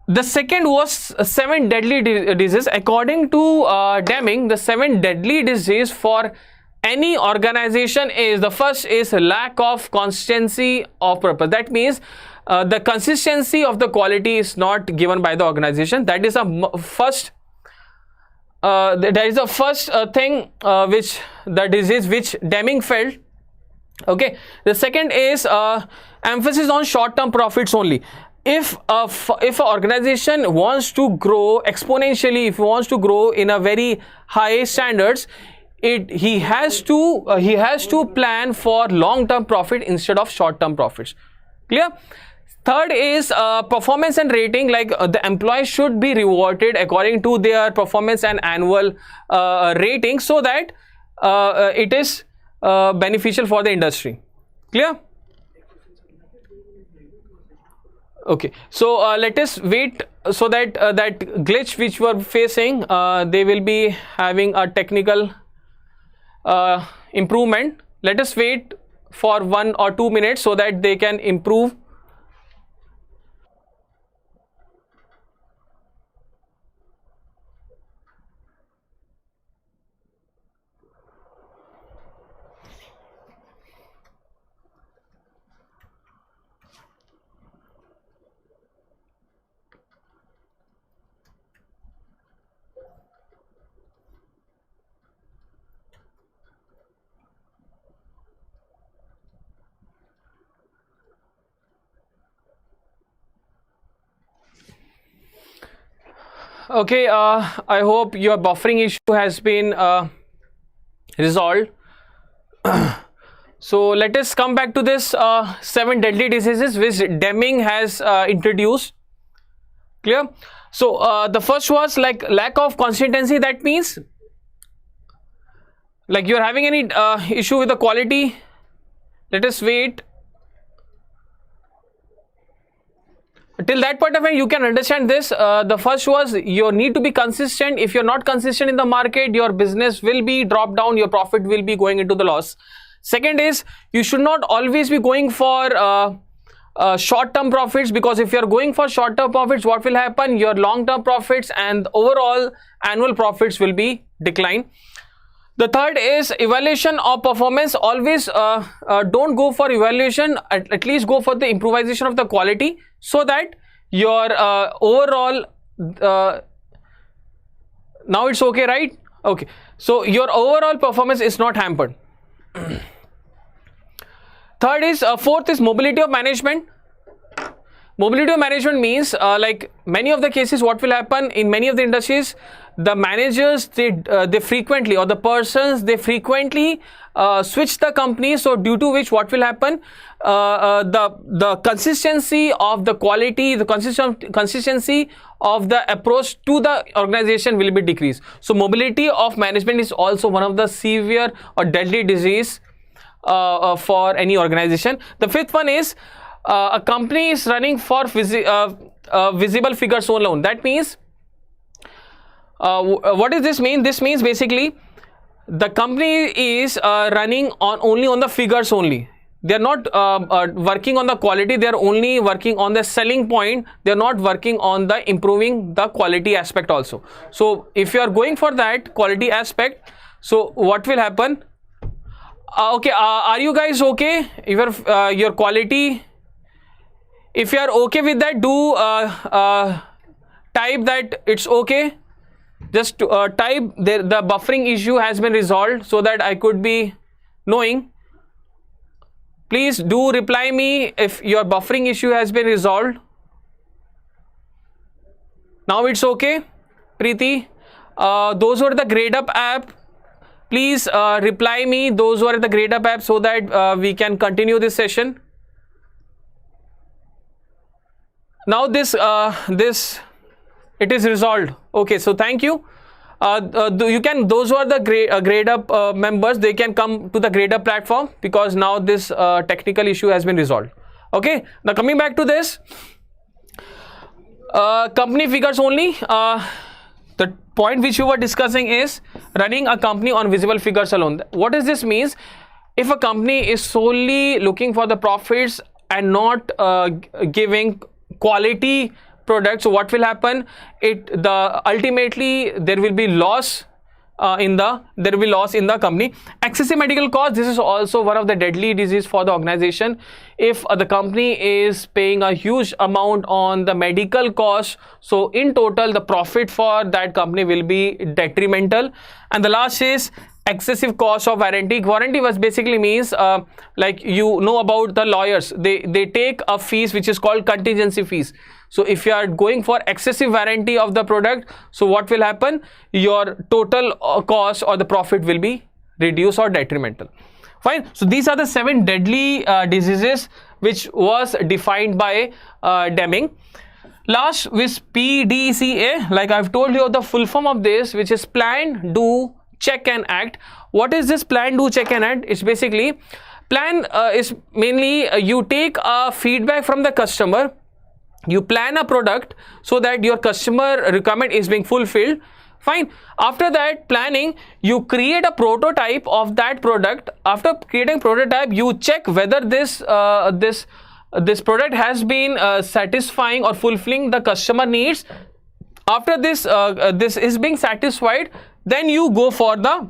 S1: The second was 7 deadly diseases. According to Deming, the 7 deadly diseases for any organization is, the first is lack of consistency of purpose. That means the consistency of the quality is not given by the organization. That is the first thing which the disease which Deming felt. Okay. The second is emphasis on short-term profits only. If an organization wants to grow exponentially, if it wants to grow in a very high standards, he has to plan for long-term profit instead of short-term profits. Clear? Third is performance and rating, like the employees should be rewarded according to their performance and annual rating, so that it is beneficial for the industry. Clear? Okay, so let us wait so that that glitch which we are facing, they will be having a technical improvement. Let us wait for 1 or 2 minutes so that they can improve. Okay, I hope your buffering issue has been resolved. So let us come back to this 7 deadly diseases which Deming has introduced. Clear? So the first was like lack of consistency. That means like you're having any issue with the quality. Let us wait till that point of time you can understand this. The first was you need to be consistent. If you're not consistent in the market, your business will be dropped down, your profit will be going into the loss. Second is you should not always be going for short-term profits, because if you're going for short-term profits, what will happen? Your long-term profits and overall annual profits will be declined. The third is evaluation of performance. Always don't go for evaluation, at least go for the improvisation of the quality, so that your overall now it's okay, right? Okay, so your overall performance is not hampered. Third is fourth is mobility of management. Mobility of management means like many of the cases what will happen in many of the industries, the managers they frequently, or the persons they frequently switch the company. So due to which what will happen, the consistency of the quality, the consistency of the approach to the organization will be decreased. So mobility of management is also one of the severe or deadly disease for any organization. The fifth one is a company is running for visible figures alone. That means what does this mean? This means basically the company is running only on the figures only. They are not working on the quality. They are only working on the selling point. They are not working on the improving the quality aspect also. So if you are going for that quality aspect, so what will happen? Okay, are you guys okay? Your quality. If you are okay with that, do type that it's okay. Just type the buffering issue has been resolved, so that I could be knowing. Please do reply me if your buffering issue has been resolved. Now it's okay, Preeti. Those who are the Gradeup app, please reply me. Those who are the Gradeup app, so that we can continue this session. Now this it is resolved. Okay, so thank you. You can, those who are the Gradeup members, they can come to the Gradeup platform, because now this technical issue has been resolved. Okay, now coming back to this company figures only. The point which you were discussing is running a company on visible figures alone. What does this means? If a company is solely looking for the profits and not giving quality products, so what will happen? Ultimately there will be loss in the company. Excessive medical costs. This is also one of the deadly disease for the organization. If the company is paying a huge amount on the medical cost, so in total the profit for that company will be detrimental. And the last is excessive cost of warranty. Warranty was basically means like you know about the lawyers, they take a fees which is called contingency fees. So if you are going for excessive warranty of the product, so what will happen? Your total cost or the profit will be reduced or detrimental. Fine. So these are the 7 deadly diseases which was defined by Deming. Last with PDCA, like I've told you the full form of this, which is plan, do, check and act. What is this plan, do, check and act? It's basically plan is mainly you take feedback from the customer you plan a product so that your customer requirement is being fulfilled. Fine. After that planning, you create a prototype of that product. After creating prototype, you check whether this product has been satisfying or fulfilling the customer needs. After this this is being satisfied, then you go for the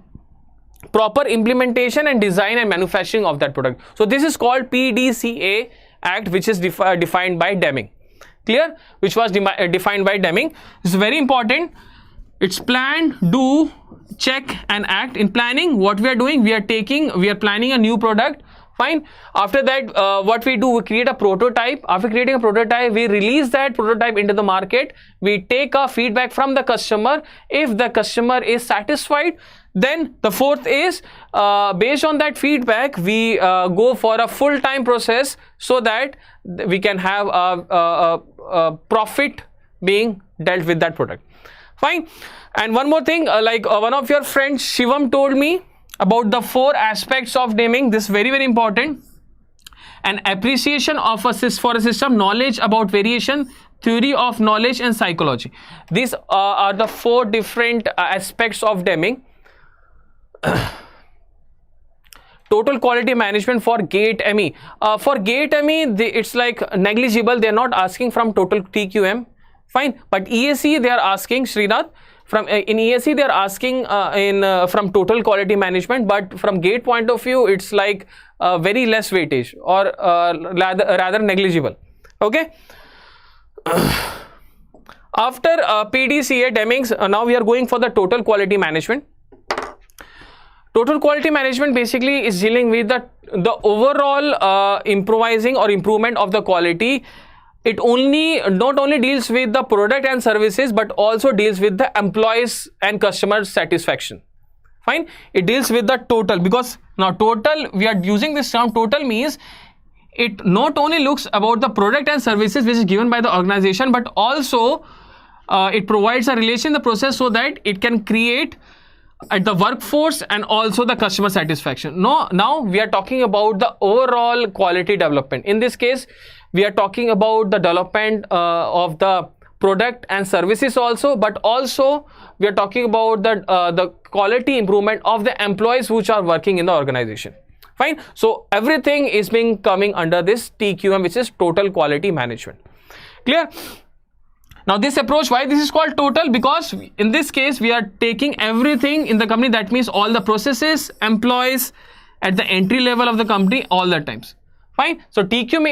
S1: proper implementation and design and manufacturing of that product. So this is called PDCA Act, which is defined by Deming. Clear? Which was defined by Deming. This is very important. It's plan, do, check and act. In planning, what we are doing, we are planning a new product. Fine. After that, what we do, we create a prototype. After creating a prototype, we release that prototype into the market. We take a feedback from the customer. If the customer is satisfied, then the fourth is, based on that feedback, we go for a full-time process so that we can have a profit being dealt with that product. Fine. And one more thing, one of your friends, Shivam, told me about the 4 aspects of Deming. This is very, very important. An appreciation of for a system, knowledge about variation, theory of knowledge and psychology. These are the 4 different aspects of Deming. Total quality management for GATE ME. For GATE ME, it's like negligible. They are not asking from total TQM. Fine. But ESE, they are asking, Srinath, from in ESE they are asking from total quality management, but from GATE point of view, it's like very less weightage or rather negligible. Okay. After PDCA Deming's, now we are going for the total quality management. Total quality management basically is dealing with the overall improvising or improvement of the quality. It not only deals with the product and services, but also deals with the employees and customer satisfaction. Fine. It deals with the total, because now total, we are using this term total means it not only looks about the product and services which is given by the organization, but also it provides a relation in the process so that it can create at the workforce and also the customer satisfaction. Now we are talking about the overall quality development. In this case, we are talking about the development of the product and services also, but also we are talking about the quality improvement of the employees which are working in the organization. Fine. So everything is being coming under this TQM, which is total quality management. Clear? Now this approach, why this is called total? Because in this case, we are taking everything in the company. That means all the processes, employees at the entry level of the company, all the times. Fine. So TQM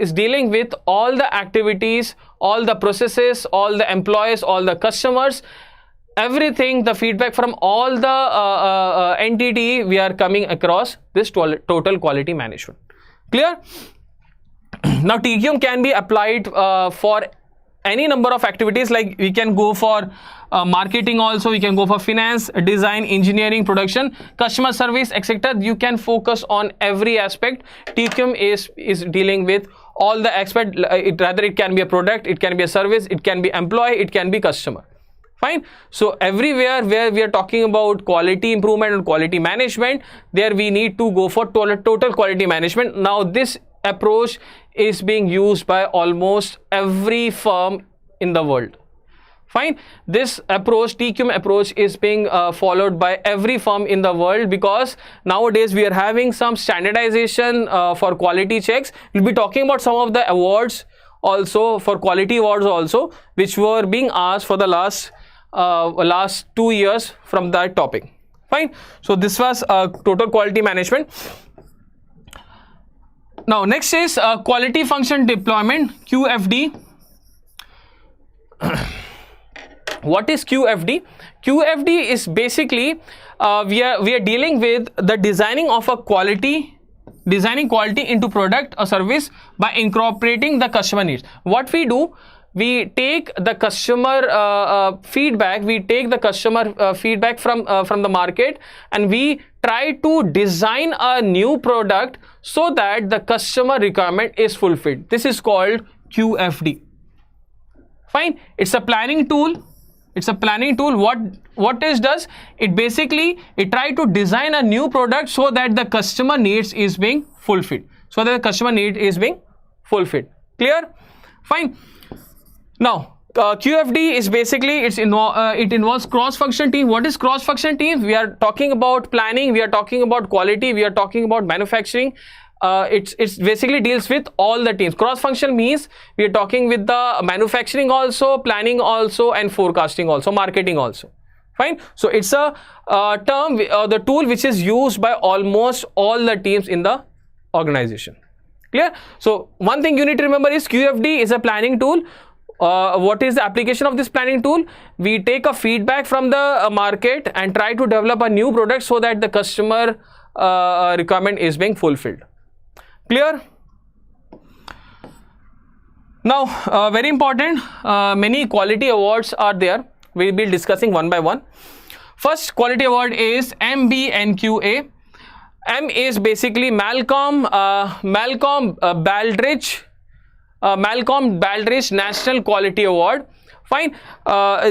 S1: is dealing with all the activities, all the processes, all the employees, all the customers, everything, the feedback from all the entity, we are coming across this total quality management. Clear? Now TQM can be applied for any number of activities, like we can go for marketing also, we can go for finance, design, engineering, production, customer service, etc. You can focus on every aspect. TQM is dealing with all the aspects. Rather it can be a product, it can be a service, it can be employee, it can be customer. Fine. So everywhere where we are talking about quality improvement and quality management, there we need to go for total quality management. Now this approach is being used by almost every firm in the world. Fine. This approach, TQM approach, is being followed by every firm in the world, because nowadays we are having some standardization for quality checks. We'll be talking about some of the awards also, for quality awards also, which were being asked for the last 2 years from that topic. Fine. So this was total quality management. Now next is quality function deployment, QFD. What is QFD? QFD is basically we are dealing with the designing of a quality into product or service by incorporating the customer needs. What we do, we take the customer feedback, from the market, and we try to design a new product so that the customer requirement is fulfilled. This is called QFD. Fine. It's a planning tool. What it does, it basically, it try to design a new product so that the customer needs is being fulfilled. Clear? Fine. Now, QFD is basically it involves cross-function team. What is cross-function team? We are talking about planning, we are talking about quality, we are talking about manufacturing. It's basically deals with all the teams. Cross-function means we are talking with the manufacturing also, planning also, and forecasting also, marketing also. Fine. So it's a term, the tool which is used by almost all the teams in the organization. Clear? So one thing you need to remember is QFD is a planning tool. What is the application of this planning tool? We take a feedback from the market and try to develop a new product so that the customer requirement is being fulfilled. Clear? Now, very important, many quality awards are there. We will be discussing one by one. First quality award is MBNQA. M is basically Malcolm Baldrige National Quality Award. Fine.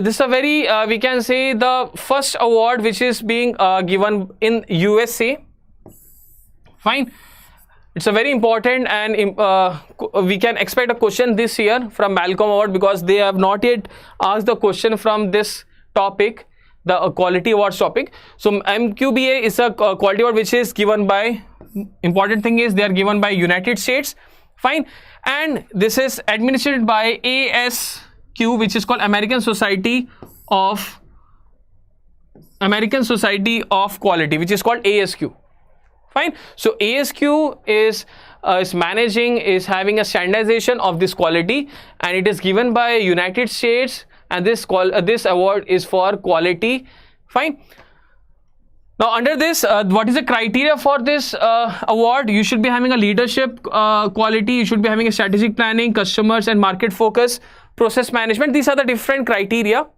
S1: This is a very we can say the first award which is being given in USA. Fine. It's a very important, and we can expect a question this year from Malcolm Award, because they have not yet asked the question from this topic, the quality awards topic. So MQBA is a quality award which is given by, important thing is they are given by United States. Fine. And this is administered by ASQ, which is called American Society of Quality, which is called ASQ. Fine. So ASQ is having a standardization of this quality, and it is given by United States, and this award is for quality. Fine. Now under this, what is the criteria for this award? You should be having a leadership quality, you should be having a strategic planning, customers and market focus, process management. These are the different criteria.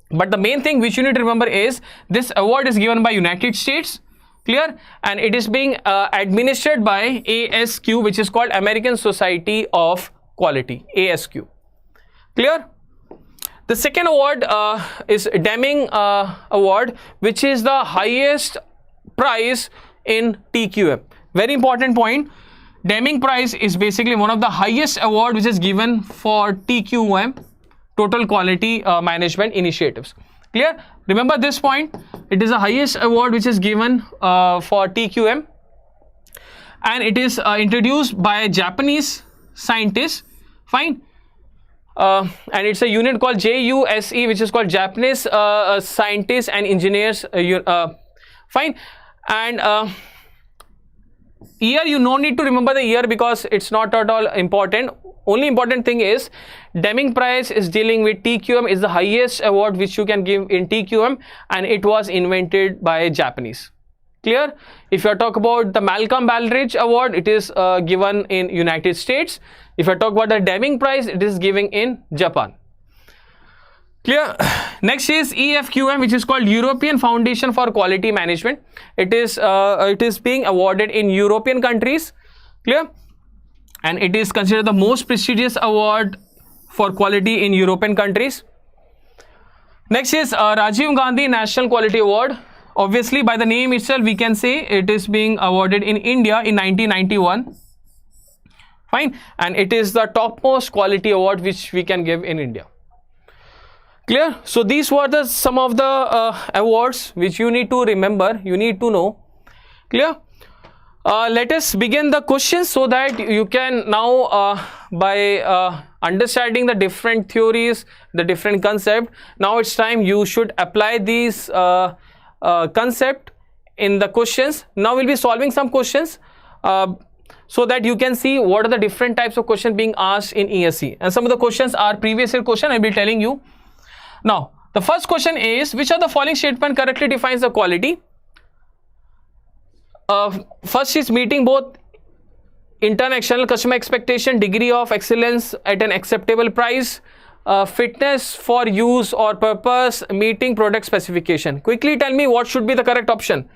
S1: But the main thing which you need to remember is this award is given by United States. Clear? And it is being administered by ASQ, which is called American Society of Quality, ASQ. Clear? The second award is Deming Award, which is the highest prize in TQM. Very important point. Deming Prize is basically one of the highest award which is given for TQM, Total Quality Management Initiatives. Clear? Remember this point. It is the highest award which is given for TQM, and it is introduced by Japanese scientists. Fine. And it's a unit called JUSE, which is called Japanese Scientists and Engineers. Fine. And year, you no need to remember the year because it's not at all important. Only important thing is Deming Prize is dealing with TQM, is the highest award which you can give in TQM, and it was invented by Japanese. Clear? If you talk about the Malcolm Baldrige Award, it is given in United States. If I talk about the Deming Prize, it is given in Japan. Clear? Next is EFQM, which is called European Foundation for Quality Management. It is being awarded in European countries. Clear? And it is considered the most prestigious award for quality in European countries. Next is Rajiv Gandhi National Quality Award. Obviously, by the name itself, we can say it is being awarded in India in 1991. Fine. And it is the topmost quality award which we can give in India. Clear? So these were some of the awards which you need to remember, you need to know. Clear? Let us begin the questions so that you can now by understanding the different theories, the different concept, now it's time you should apply these concept in the questions. Now we'll be solving some questions so that you can see what are the different types of questions being asked in ESE, and some of the questions are previous year question. I'll be telling you. Now the first question is, which of the following statement correctly defines the quality? First is meeting both internal and external customer expectation, degree of excellence at an acceptable price, fitness for use or purpose, meeting product specification. Quickly tell me what should be the correct option.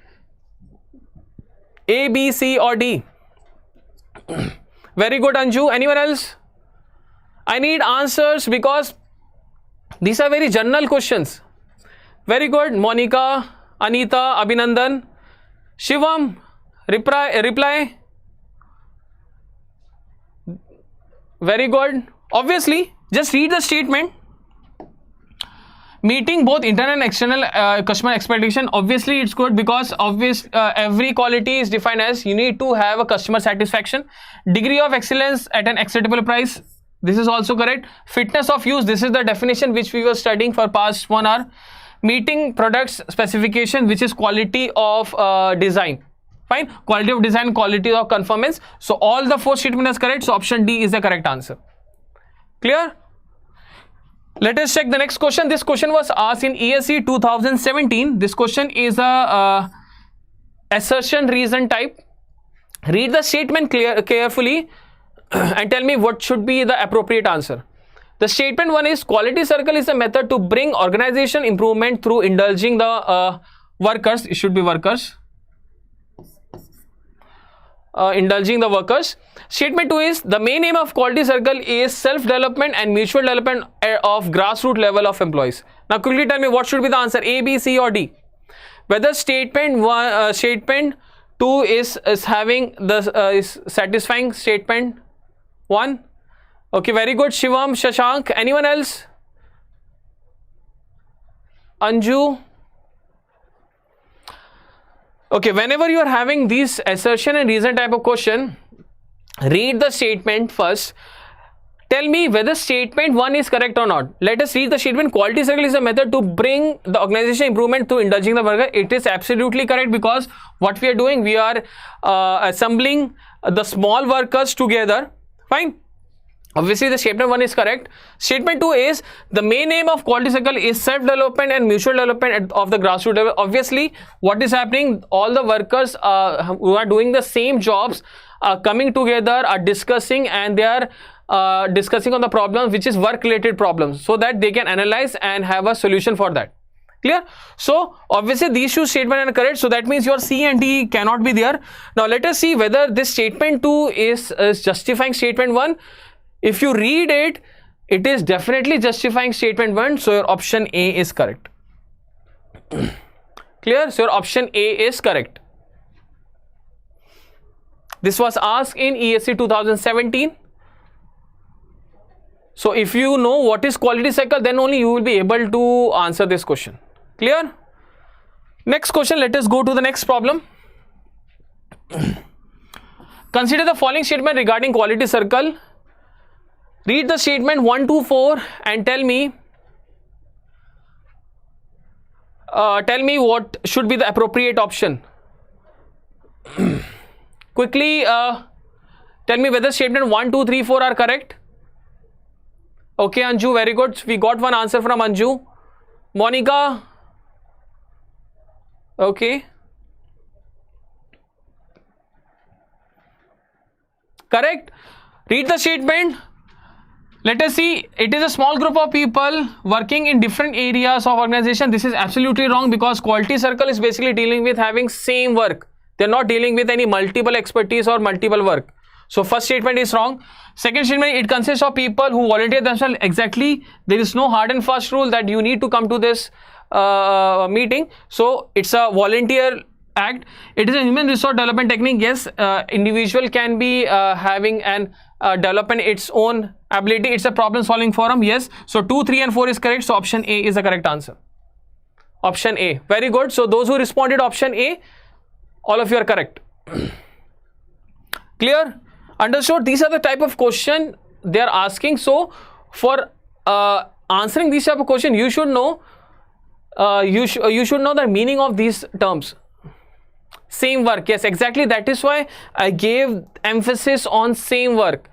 S1: A, B, C or D? Very good, Anju. Anyone else? I need answers because these are very general questions. Very good. Monica, Anita, Abhinandan. Shivam, reply. Very good. Obviously, just read the statement. Meeting both internal and external customer expectation. Obviously, it's good because every quality is defined as you need to have a customer satisfaction. Degree of excellence at an acceptable price. This is also correct. Fitness of use. This is the definition which we were studying for past 1 hour. Meeting products specification, which is quality of design. Fine. Quality of design, quality of conformance. So all the 4 statements are correct. So option D is the correct answer. Clear? Let us check the next question. This question was asked in ESE 2017. This question is a assertion reason type. Read the statement carefully and tell me what should be the appropriate answer. The statement 1 is quality circle is a method to bring organization improvement through indulging the workers. It should be workers. Indulging the workers. Statement 2 is the main aim of quality circle is self-development and mutual development of grassroots level of employees. Now quickly tell me what should be the answer, A, B, C or D. Whether statement 2 is having the is satisfying statement 1. Okay, very good. Shivam, Shashank, anyone else? Anju. Okay, whenever you are having these assertion and reason type of question, read the statement first. Tell me whether statement 1 is correct or not. Let us read the statement. Quality circle is a method to bring the organization improvement through indulging the worker. It is absolutely correct because what we are doing, we are assembling the small workers together. Fine. Obviously, the statement 1 is correct. Statement 2 is the main aim of quality circle is self-development and mutual development of the grassroots level. Obviously, what is happening? All the workers who are doing the same jobs are coming together, are discussing, and they are discussing on the problems which is work-related problems, so that they can analyze and have a solution for that. Clear? So, obviously, these 2 statements are correct. So, that means your C and D cannot be there. Now, let us see whether this statement 2 is justifying statement 1. If you read it, it is definitely justifying statement 1. So, your option A is correct. Clear? So, your option A is correct. This was asked in ESE 2017. So, if you know what is quality cycle, then only you will be able to answer this question. Clear? Next question, let us go to the next problem. Consider the following statement regarding quality circle. Read the statement 1 to 4 and tell me what should be the appropriate option. Quickly tell me whether statement 1, 2, 3, 4 are correct. Okay, Anju, very good. We got one answer from Anju. Monica. Okay. Correct. Read the statement. Let us see. It is a small group of people working in different areas of organization. This is absolutely wrong because quality circle is basically dealing with having same work. They're not dealing with any multiple expertise or multiple work. So first statement is wrong. Second statement, it consists of people who volunteer themselves. Exactly. There is no hard and fast rule that you need to come to this meeting. So it's a volunteer act. It is a human resource development technique. Yes, individual can be having and developing its own ability. It's a problem solving forum. Yes. So 2, 3 and 4 is correct. So option A is the correct answer. Option A. Very good. So those who responded option A, all of you are correct. Clear? Understood? These are the type of question they are asking. So for answering these type of question, you should know you should know the meaning of these terms. Same work. Yes, exactly. That is why I gave emphasis on same work,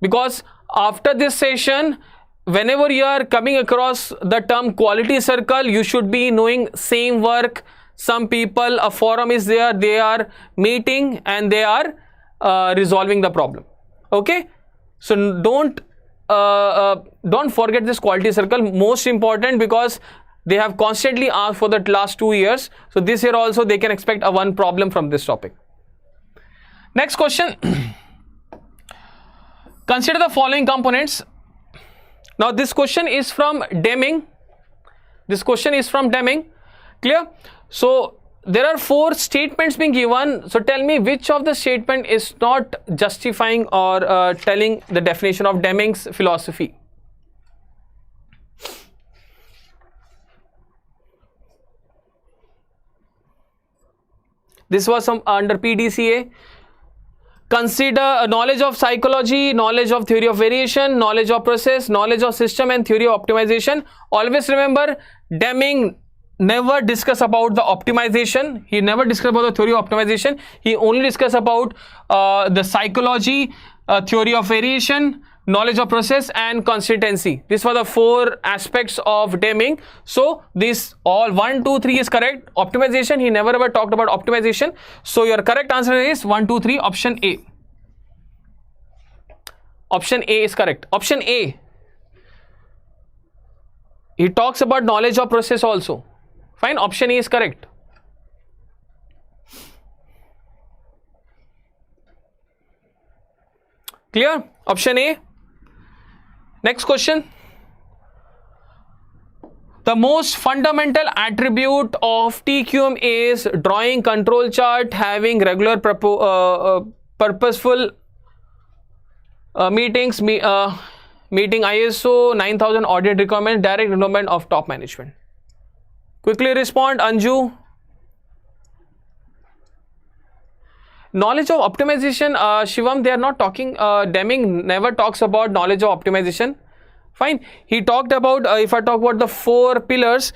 S1: because after this session, whenever you are coming across the term quality circle, you should be knowing same work. Some people, a forum is there, they are meeting and they are resolving the problem. Okay, so don't forget this quality circle, most important, because they have constantly asked for the last 2 years. So this year also they can expect a one problem from this topic. Next question. Consider the following components. Now this question is from Deming. This question is from Deming. Clear? So there are 4 statements being given. So tell me which of the statement is not justifying or telling the definition of Deming's philosophy. This was some under PDCA. Consider knowledge of psychology, knowledge of theory of variation, knowledge of process, knowledge of system, and theory of optimization. Always remember, Deming never discuss about the optimization. He never discuss about the theory of optimization. He only discuss about the psychology, theory of variation, knowledge of process, and consistency. These were the 4 aspects of Deming. So this all 1, 2, 3 is correct. Optimization, he never ever talked about optimization. So your correct answer is 1, 2, 3, option A. Option A is correct. Option A, he talks about knowledge of process also. Fine, option A is correct. Clear? Option A. Next question. The most fundamental attribute of TQM is drawing control chart, having regular purposeful meetings, meeting ISO 9000 audit requirements, direct involvement of top management. Quickly respond, Anju. Knowledge of optimization, Shivam, they are not talking, Deming never talks about knowledge of optimization. Fine. He talked about, if I talk about the 4 pillars,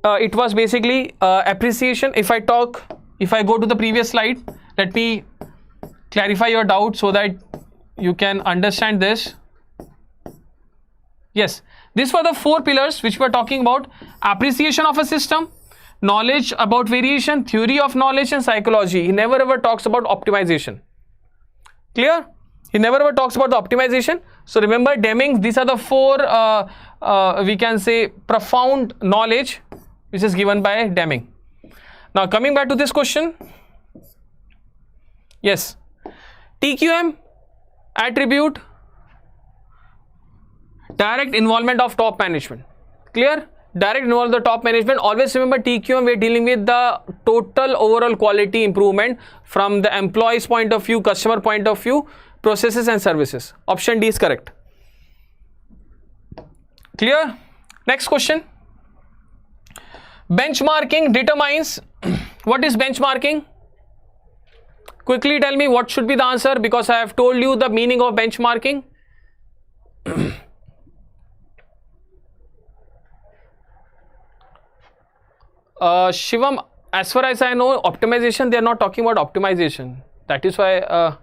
S1: it was basically appreciation. If I go to the previous slide, let me clarify your doubt so that you can understand this. Yes, these were the 4 pillars which we are talking about: appreciation of a system, knowledge about variation, theory of knowledge, and psychology. He never ever talks about optimization. Clear? He never ever talks about the optimization. So remember, Deming, these are the 4 we can say profound knowledge which is given by Deming. Now coming back to this question. Yes, TQM attribute, direct involvement of top management. Clear? Direct involvement of the top management. Always remember, TQM, we are dealing with the total overall quality improvement from the employee's point of view, customer point of view, processes and services. Option D is correct. Clear? Next question. Benchmarking determines. What is benchmarking? Quickly tell me what should be the answer, because I have told you the meaning of benchmarking. Shivam, as far as I know, optimization, they are not talking about optimization. That is why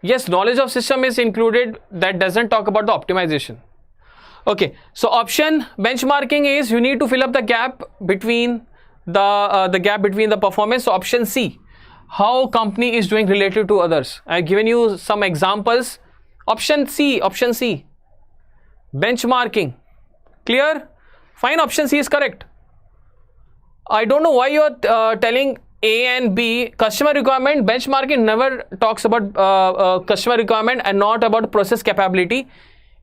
S1: yes, knowledge of system is included. That doesn't talk about the optimization. Okay, so option benchmarking is you need to fill up the gap between the performance. So option C, how company is doing relative to others. I have given you some examples. Option C, benchmarking. Clear? Fine, option C is correct. I don't know why you are telling A and B. Customer requirement, benchmarking never talks about customer requirement and not about process capability.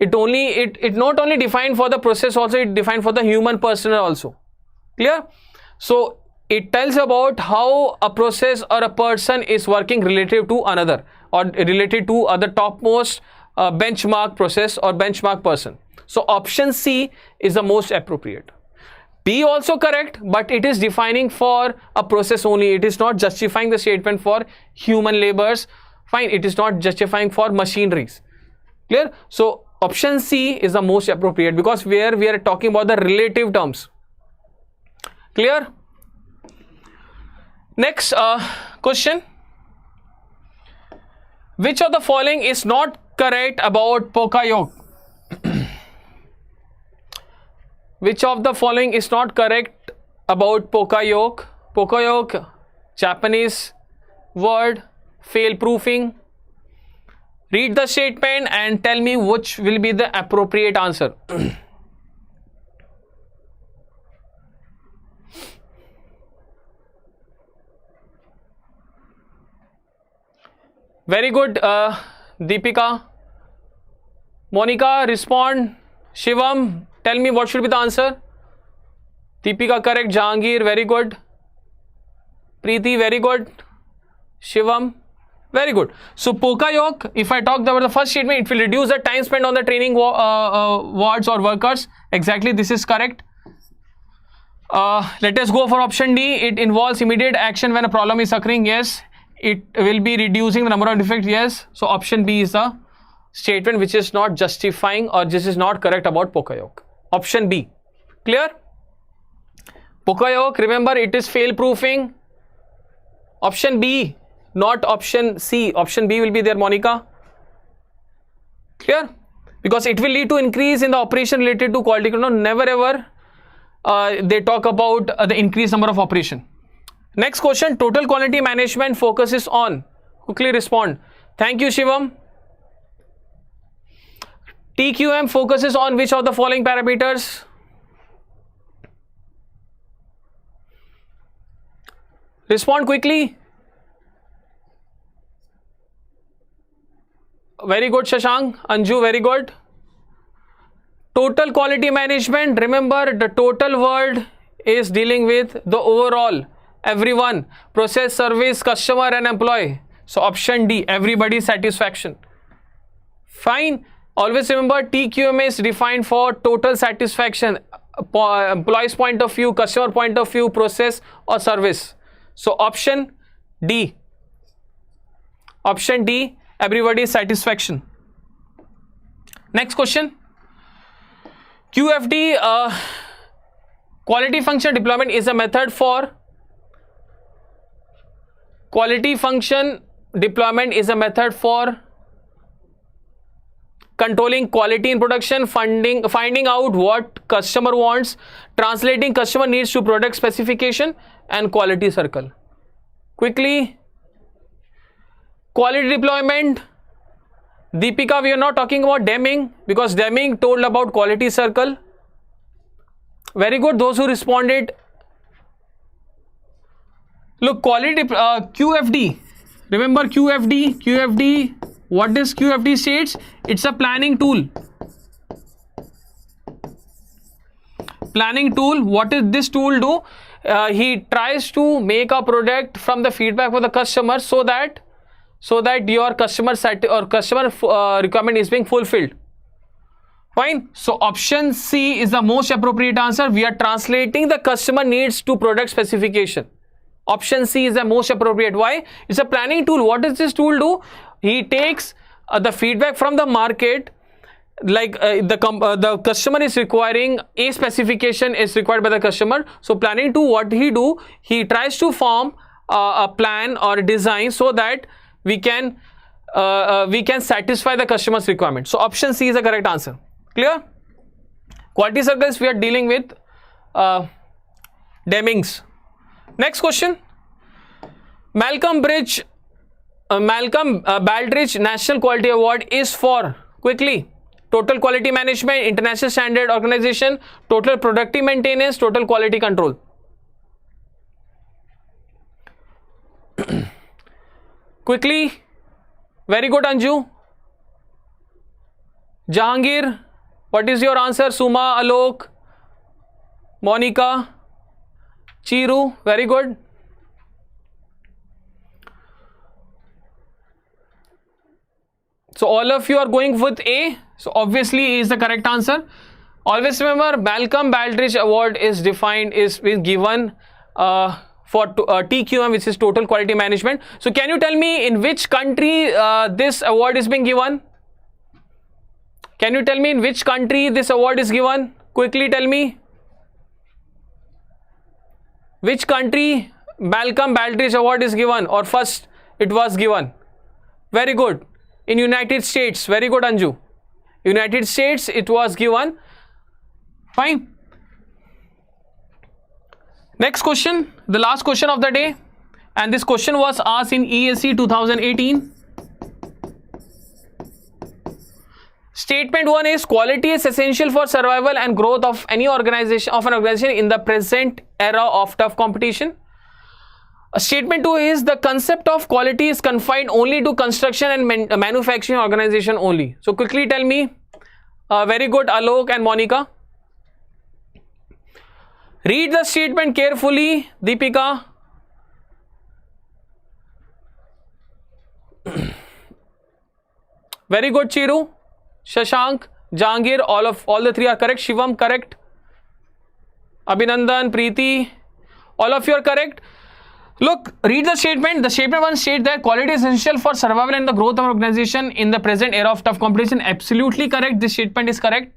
S1: It not only defined for the process, also it defined for the human personnel also. Clear? So it tells about how a process or a person is working relative to another, or related to other topmost benchmark process or benchmark person. So option C is the most appropriate. B also correct, but it is defining for a process only. It is not justifying the statement for human labors. Fine, it is not justifying for machineries. Clear? So option C is the most appropriate, because where we are talking about the relative terms. Clear? Next question. Which of the following is not correct about PokaYoke? Which of the following is not correct about PokaYoke? PokaYoke, Japanese word, fail proofing. Read the statement and tell me which will be the appropriate answer. Very good, Deepika. Monica, respond. Shivam, Tell me what should be the answer. Deepika correct. Jahangir very good. Preeti very good. Shivam very good. So PokaYoke, if I talk about the first statement, it will reduce the time spent on the training wards or workers. Exactly, this is correct. Let us go for option D. It involves immediate action when a problem is occurring. Yes. It will be reducing the number of defects. Yes. So option B is the statement which is not justifying, or this is not correct about PokaYoke. Option B. Clear? PokaYoke, remember it is fail proofing. Option B, not option C. Option B will be there, Monica. Clear? Because it will lead to increase in the operation related to quality control. Never ever they talk about the increased number of operation. Next question, total quality management focuses on. Quickly respond. Thank you, Shivam. TQM focuses on which of the following parameters? Respond quickly. Very good, Shashank. Anju, very good. Total quality management, remember the total word is dealing with the overall, everyone, process, service, customer and employee. So option D, everybody's satisfaction. Fine. Always remember TQM is defined for total satisfaction, employee's point of view, customer point of view, process or service. So option D. Option D, everybody's satisfaction. Next question. QFD, quality function deployment is a method for controlling quality in production, finding out what customer wants, translating customer needs to product specification and quality circle. Quickly, quality deployment. Deepika, we are not talking about Deming because Deming told about quality circle. Very good, those who responded. Look, quality QFD. Remember QFD. What does QFD states? It's a planning tool. Planning tool. What does this tool do? He tries to make a product from the feedback for the customer so that your customer requirement is being fulfilled. Fine. So option C is the most appropriate answer. We are translating the customer needs to product specification. Option C is the most appropriate. Why? It's a planning tool. What does this tool do? He takes the feedback from the market, like the customer is requiring a specification is required by the customer. So planning tool, what he do? He tries to form a plan or a design so that we can satisfy the customer's requirement. So option C is the correct answer. Clear? Quality circles we are dealing with Demings. Next question. Malcolm Baldrige National Quality Award is for, quickly, total quality management, international standard organization, total productive maintenance, total quality control. Quickly, very good, Anju. Jahangir, what is your answer? Suma, Alok, Monica, Chiru, very good. So all of you are going with A. So obviously A is the correct answer. Always remember, Malcolm Baldrige Award is defined, is given for TQM, which is total quality management. So can you tell me in which country this award is being given? Can you tell me in which country this award is given? Quickly tell me. Which country Malcolm Baldrige Award is given, or first it was given? Very good. In United States. Very good, Anju. United States it was given. Fine. Next question, the last question of the day, and this question was asked in ESE 2018. Statement 1 is quality is essential for survival and growth of any organization, in the present era of tough competition. Statement 2 is the concept of quality is confined only to construction and manufacturing organization only. So quickly tell me. Very good, Alok and Monica. Read the statement carefully, Deepika. Very good, Chiru. Shashank, Jahangir, all the three are correct. Shivam, correct. Abhinandan, Preeti, all of you are correct. Look, read the statement. The statement 1 states that quality is essential for survival and the growth of an organization in the present era of tough competition. Absolutely correct. This statement is correct.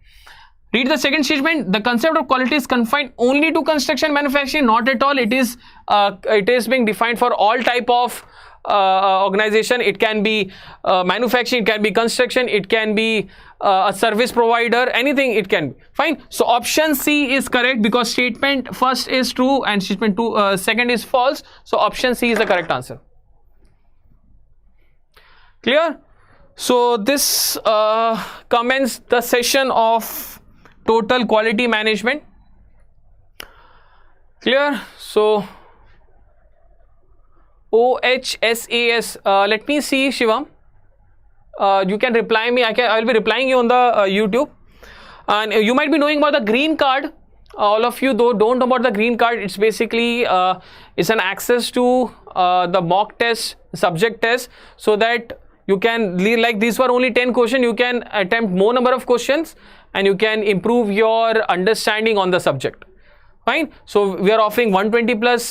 S1: Read the second statement. The concept of quality is confined only to construction manufacturing. Not at all. It is being defined for all type of organization. It can be manufacturing, it can be construction, it can be a service provider, anything it can be. Fine. So option C is correct because statement first is true and statement second is false. So option C is the correct answer. Clear? So this commences the session of total quality management. Clear? So OHSAS, let me see, Shivam. You can reply me. I will be replying you on the YouTube. And you might be knowing about the green card. All of you though don't know about the green card. It's basically it's an access to the mock test, subject test, so that you can, like these were only 10 questions, you can attempt more number of questions and you can improve your understanding on the subject. Fine. So we are offering 120 plus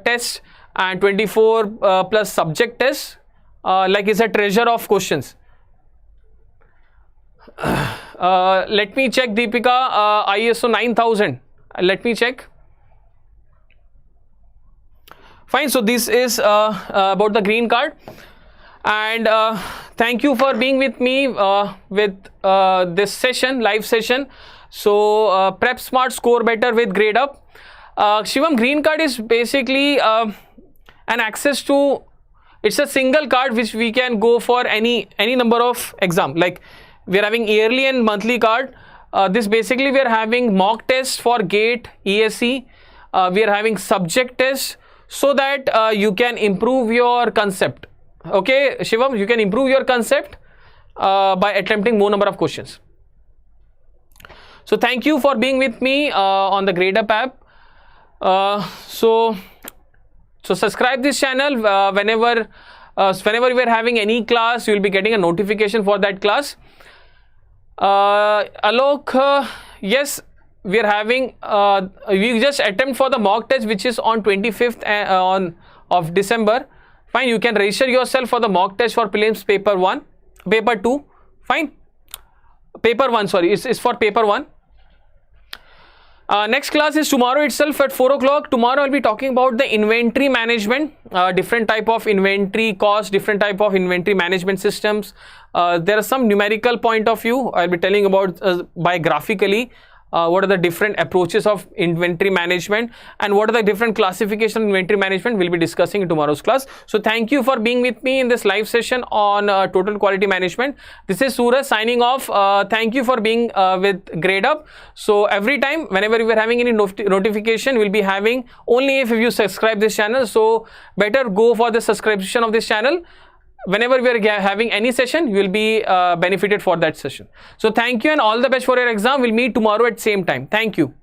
S1: tests and 24 plus subject tests. Like it's a treasure of questions. Let me check, Deepika. ISO 9000. Let me check. Fine. So this is about the green card. And thank you for being with me with this session, live session. So prep smart, score better with Gradeup. Shivam, green card is basically an access to, it's a single card which we can go for any number of exam. Like we are having yearly and monthly card. This basically we are having mock tests for GATE, ESE. We are having subject tests so that you can improve your concept. Okay, Shivam, you can improve your concept by attempting more number of questions. So thank you for being with me on the Gradeup app. So subscribe this channel. Whenever we are having any class, you will be getting a notification for that class. Alok, yes, we are having, we just attempt for the mock test which is on 25th of December. Fine, you can register yourself for the mock test for prelims paper 1, paper 2. Fine, paper 1, sorry, it's for paper 1. Next class is tomorrow itself at 4 o'clock. Tomorrow I'll be talking about the inventory management, different type of inventory cost, different type of inventory management systems. There are some numerical point of view. I'll be telling about by graphically what are the different approaches of inventory management and what are the different classification of inventory management we'll be discussing in tomorrow's class. So thank you for being with me in this live session on total quality management. This is Sooraj signing off. Thank you for being with Gradeup. So every time whenever we are having any notification, we'll be having only if you subscribe this channel. So better go for the subscription of this channel. Whenever we are having any session, you will be benefited for that session. So thank you and all the best for your exam. We'll meet tomorrow at same time. Thank you.